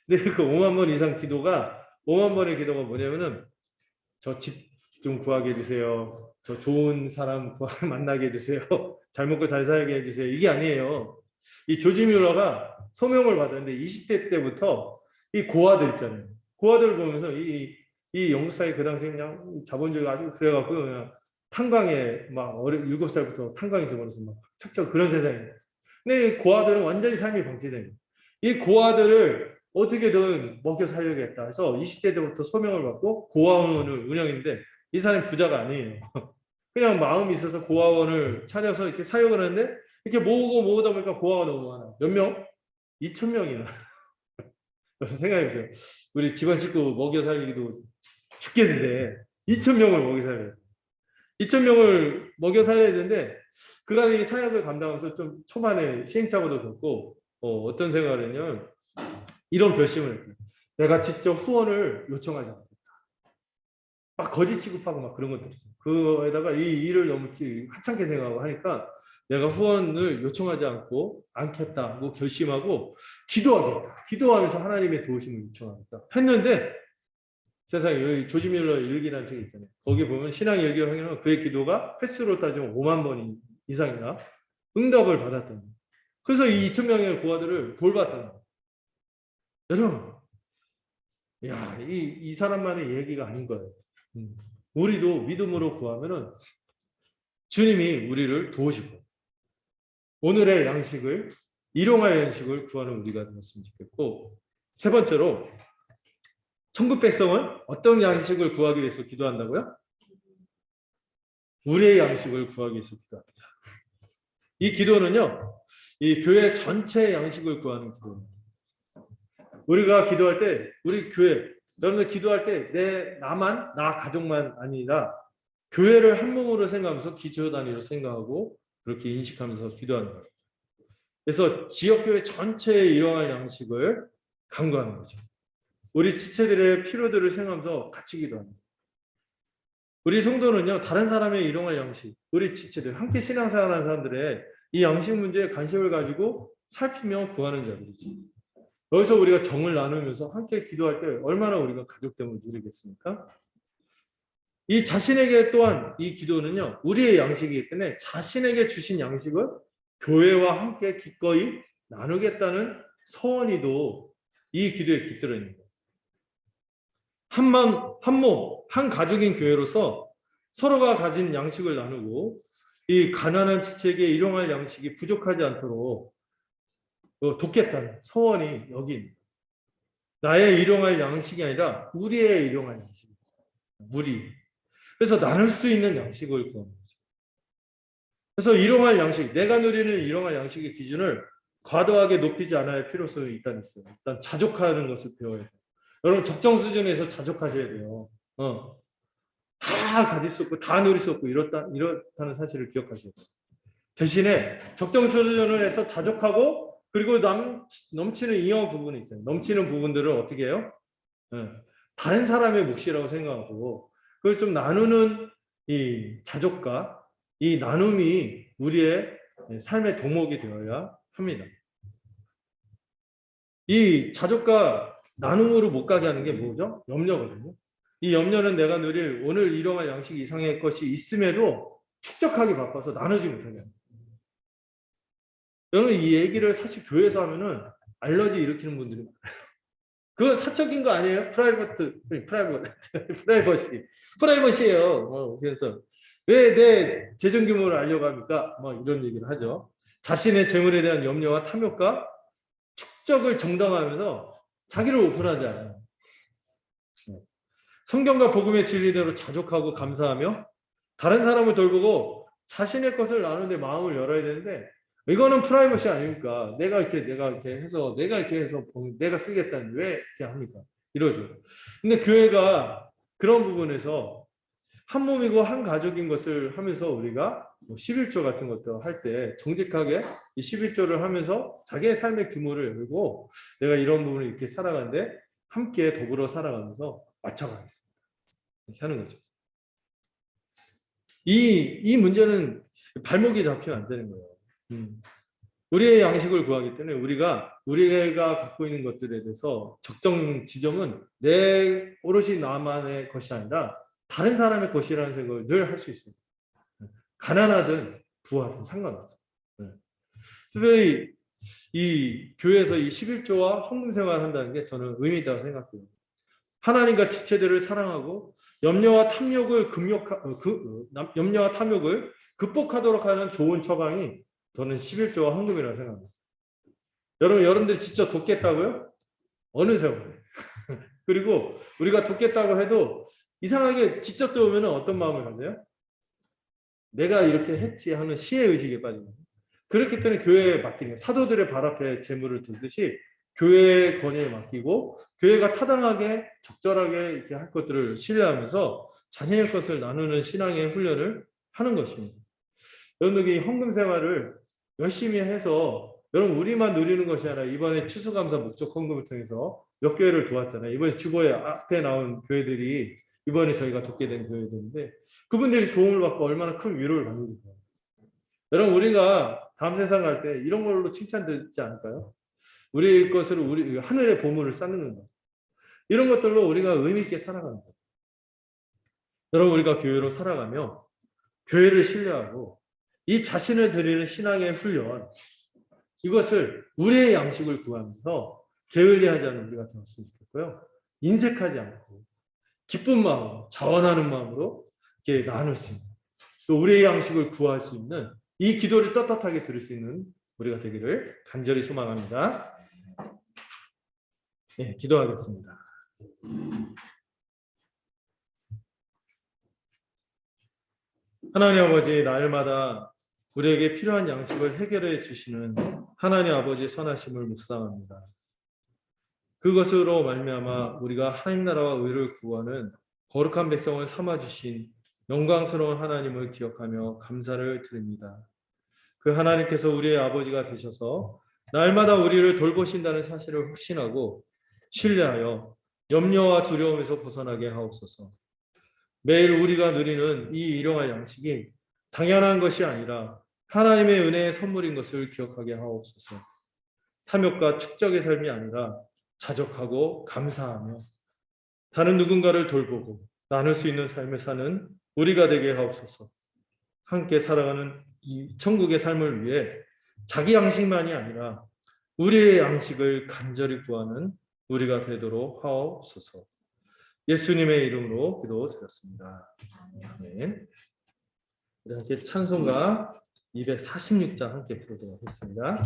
근데 그 5만 번 이상 기도가 5만 번의 기도가 뭐냐면은 저 집 좀 구하게 해주세요. 저 좋은 사람 만나게 해주세요. 잘 먹고 잘 살게 해주세요. 이게 아니에요. 이 조지 뮬러가 소명을 받았는데 20대 때부터 이 고아들 있잖아요. 고아들을 보면서 이 영국 사회 그 당시에 그냥 자본주의가 아주 그래갖고 그냥 탄광에 막 7살부터 탄광에 집어넣어서 막 착착 그런 세상이에요. 근데 이 고아들은 완전히 삶이 방치된 거예요. 이 고아들을 어떻게든 먹여 살려야겠다 해서 20대 때부터 소명을 받고 고아원을 운영했는데 이 사람이 부자가 아니에요. 그냥 마음이 있어서 고아원을 차려서 이렇게 사역을 하는데 이렇게 모으다 보니까 고아가 너무 많아. 몇 명? 2,000명이나. 생각해보세요. 우리 집안 식구 먹여 살리기도 죽겠는데 2,000명을 먹여 살려야 돼. 2,000명을 먹여 살려야 되는데 그가 이 사역을 감당하면서 좀 초반에 시행착오도 겪고 어떤 생각을 했냐면 이런 결심을 했어요. 내가 직접 후원을 요청하지 않겠다. 막 거짓 취급하고 막 그런 것들 있어요. 그에다가 이 일을 너무 하찮게 생각하고 하니까 내가 후원을 요청하지 않겠다고 결심하고 기도하겠다. 기도하면서 하나님의 도우심을 요청하겠다. 했는데 세상에 여기 조지 밀러 일기라는 책이 있잖아요. 거기 보면 신앙 일기를 확인하면 그의 기도가 횟수로 따지면 5만 번 이상이나 응답을 받았던 거예요. 그래서 이 2,000명의 고아들을 돌봤던 거예요. 여러분, 야, 이 사람만의 얘기가 아닌 거예요. 우리도 믿음으로 구하면은 주님이 우리를 도우시고 오늘의 양식을 일용할 양식을 구하는 우리가 되었으면 좋겠고, 세 번째로 천국 백성은 어떤 양식을 구하기 위해서 기도한다고요? 우리의 양식을 구하기 위해서 기도합니다. 이 기도는요, 이 교회 전체 양식을 구하는 기도입니다. 우리가 기도할 때, 우리 교회, 여러분들 기도할 때 나 가족만 아니라 교회를 한 몸으로 생각하면서 기초 단위로 생각하고 그렇게 인식하면서 기도하는 거예요. 그래서 지역교회 전체에 일용할 양식을 강구하는 거죠. 우리 지체들의 필요들을 생각하면서 같이 기도합니다. 우리 성도는요, 다른 사람의 일용할 양식, 우리 지체들, 함께 신앙생활하는 사람들의 이 양식 문제에 관심을 가지고 살피며 구하는 자들이죠. 여기서 우리가 정을 나누면서 함께 기도할 때 얼마나 우리가 가족됨을 누리겠습니까? 이 자신에게 또한 이 기도는요, 우리의 양식이기 때문에 자신에게 주신 양식을 교회와 함께 기꺼이 나누겠다는 서원이도 이 기도에 깃들어 있는 거예요. 한 몸, 한 가족인 교회로서 서로가 가진 양식을 나누고 이 가난한 지체에게 일용할 양식이 부족하지 않도록 돕겠다는 서원이 여기 있는 거예요. 나의 일용할 양식이 아니라 우리의 일용할 양식. 우리. 그래서 나눌 수 있는 양식을 구하는 거죠. 그래서 일용할 양식, 내가 누리는 일용할 양식의 기준을 과도하게 높이지 않아야 할 필요성이 일단 있어요. 일단 자족하는 것을 배워야 돼요. 여러분 적정 수준에서 자족하셔야 돼요. 다 가질 수 없고 다 누릴 수 없고 이렇다는 사실을 기억하셔야 돼요. 대신에 적정 수준을 해서 자족하고 그리고 넘치는 잉여 부분이 있잖아요. 넘치는 부분들을 어떻게 해요? 다른 사람의 몫이라고 생각하고 그걸 좀 나누는 이 자족과 이 나눔이 우리의 삶의 덕목이 되어야 합니다. 이 자족과 나눔으로 못 가게 하는 게 뭐죠? 염려거든요. 이 염려는 내가 누릴 오늘 일용할 양식 이상의 것이 있음에도 축적하기 바빠서 나누지 못하게 합니다. 여러분 이 얘기를 사실 교회에서 하면은 알러지 일으키는 분들이 많아요. 그건 사적인 거 아니에요? 프라이버시예요. 그래서 왜 내 재정 규모를 알려고 합니까? 뭐 이런 얘기를 하죠. 자신의 재물에 대한 염려와 탐욕과 축적을 정당화하면서 자기를 오픈하지 않아요. 성경과 복음의 진리대로 자족하고 감사하며 다른 사람을 돌보고 자신의 것을 나누는데 마음을 열어야 되는데 이거는 프라이버시 아닙니까? 내가 이렇게 해서 내가 쓰겠다니 왜 이렇게 합니까? 이러죠. 근데 교회가 그런 부분에서 한 몸이고 한 가족인 것을 하면서 우리가 11조 같은 것도 할 때 정직하게 이 11조를 하면서 자기의 삶의 규모를 열고 내가 이런 부분을 이렇게 살아가는데 함께 더불어 살아가면서 맞춰가겠습니다. 이렇게 하는 거죠. 이 문제는 발목이 잡히면 안 되는 거예요. 우리의 양식을 구하기 때문에 우리가 갖고 있는 것들에 대해서 적정 지점은 내 오롯이 나만의 것이 아니라 다른 사람의 것이라는 생각을 늘 할 수 있어요. 가난하든 부하든 상관없어요. 특별히 이 교회에서 이 11조와 헌금 생활을 한다는 게 저는 의미 있다고 생각해요. 하나님과 지체들을 사랑하고 염려와 탐욕을 극복하도록 하는 좋은 처방이 저는 11조와 헌금이라고 생각합니다. 여러분들이 직접 돕겠다고요? 어느 세월에? 그리고 우리가 돕겠다고 해도 이상하게 직접 도우면 어떤 마음을 가져요? 내가 이렇게 했지 하는 시혜의식에 빠집니다. 그렇기 때문에 교회에 맡기는 거예요. 사도들의 발 앞에 재물을 두듯이 교회의 권위에 맡기고 교회가 타당하게 적절하게 이렇게 할 것들을 신뢰하면서 자신의 것을 나누는 신앙의 훈련을 하는 것입니다. 여러분들이 헌금 생활을 열심히 해서 여러분 우리만 누리는 것이 아니라 이번에 추수감사 목적 헌금을 통해서 몇 교회를 도왔잖아요. 이번에 주보에 앞에 나온 교회들이 이번에 저희가 돕게 된 교회들인데 그분들이 도움을 받고 얼마나 큰 위로를 받는지. 여러분 우리가 다음 세상 갈 때 이런 걸로 칭찬되지 않을까요? 우리 것으로 우리 하늘의 보물을 쌓는 것. 이런 것들로 우리가 의미 있게 살아가는 거예요. 여러분 우리가 교회로 살아가며 교회를 신뢰하고 이 자신을 드리는 신앙의 훈련 이것을 우리의 양식을 구하면서 게을리하지 않은 우리가 되었으면 좋겠고요. 인색하지 않고 기쁜 마음으로 자원하는 마음으로 이렇게 나눌 수 있는 또 우리의 양식을 구할 수 있는 이 기도를 떳떳하게 들을 수 있는 우리가 되기를 간절히 소망합니다. 네, 기도하겠습니다. 하나님 아버지, 날마다 우리에게 필요한 양식을 해결해 주시는 하나님 아버지 선하심을 묵상합니다. 그것으로 말미암아 우리가 하나님 나라와 의를 구하는 거룩한 백성을 삼아 주신 영광스러운 하나님을 기억하며 감사를 드립니다. 그 하나님께서 우리의 아버지가 되셔서 날마다 우리를 돌보신다는 사실을 확신하고 신뢰하여 염려와 두려움에서 벗어나게 하옵소서. 매일 우리가 누리는 이 일용할 양식이 당연한 것이 아니라 하나님의 은혜의 선물인 것을 기억하게 하옵소서. 탐욕과 축적의 삶이 아니라 자족하고 감사하며 다른 누군가를 돌보고 나눌 수 있는 삶을 사는 우리가 되게 하옵소서. 함께 살아가는 이 천국의 삶을 위해 자기 양식만이 아니라 우리의 양식을 간절히 구하는 우리가 되도록 하옵소서. 예수님의 이름으로 기도드렸습니다. 아멘. 우리 함께 찬송가 246장 함께 부르도록 하겠습니다.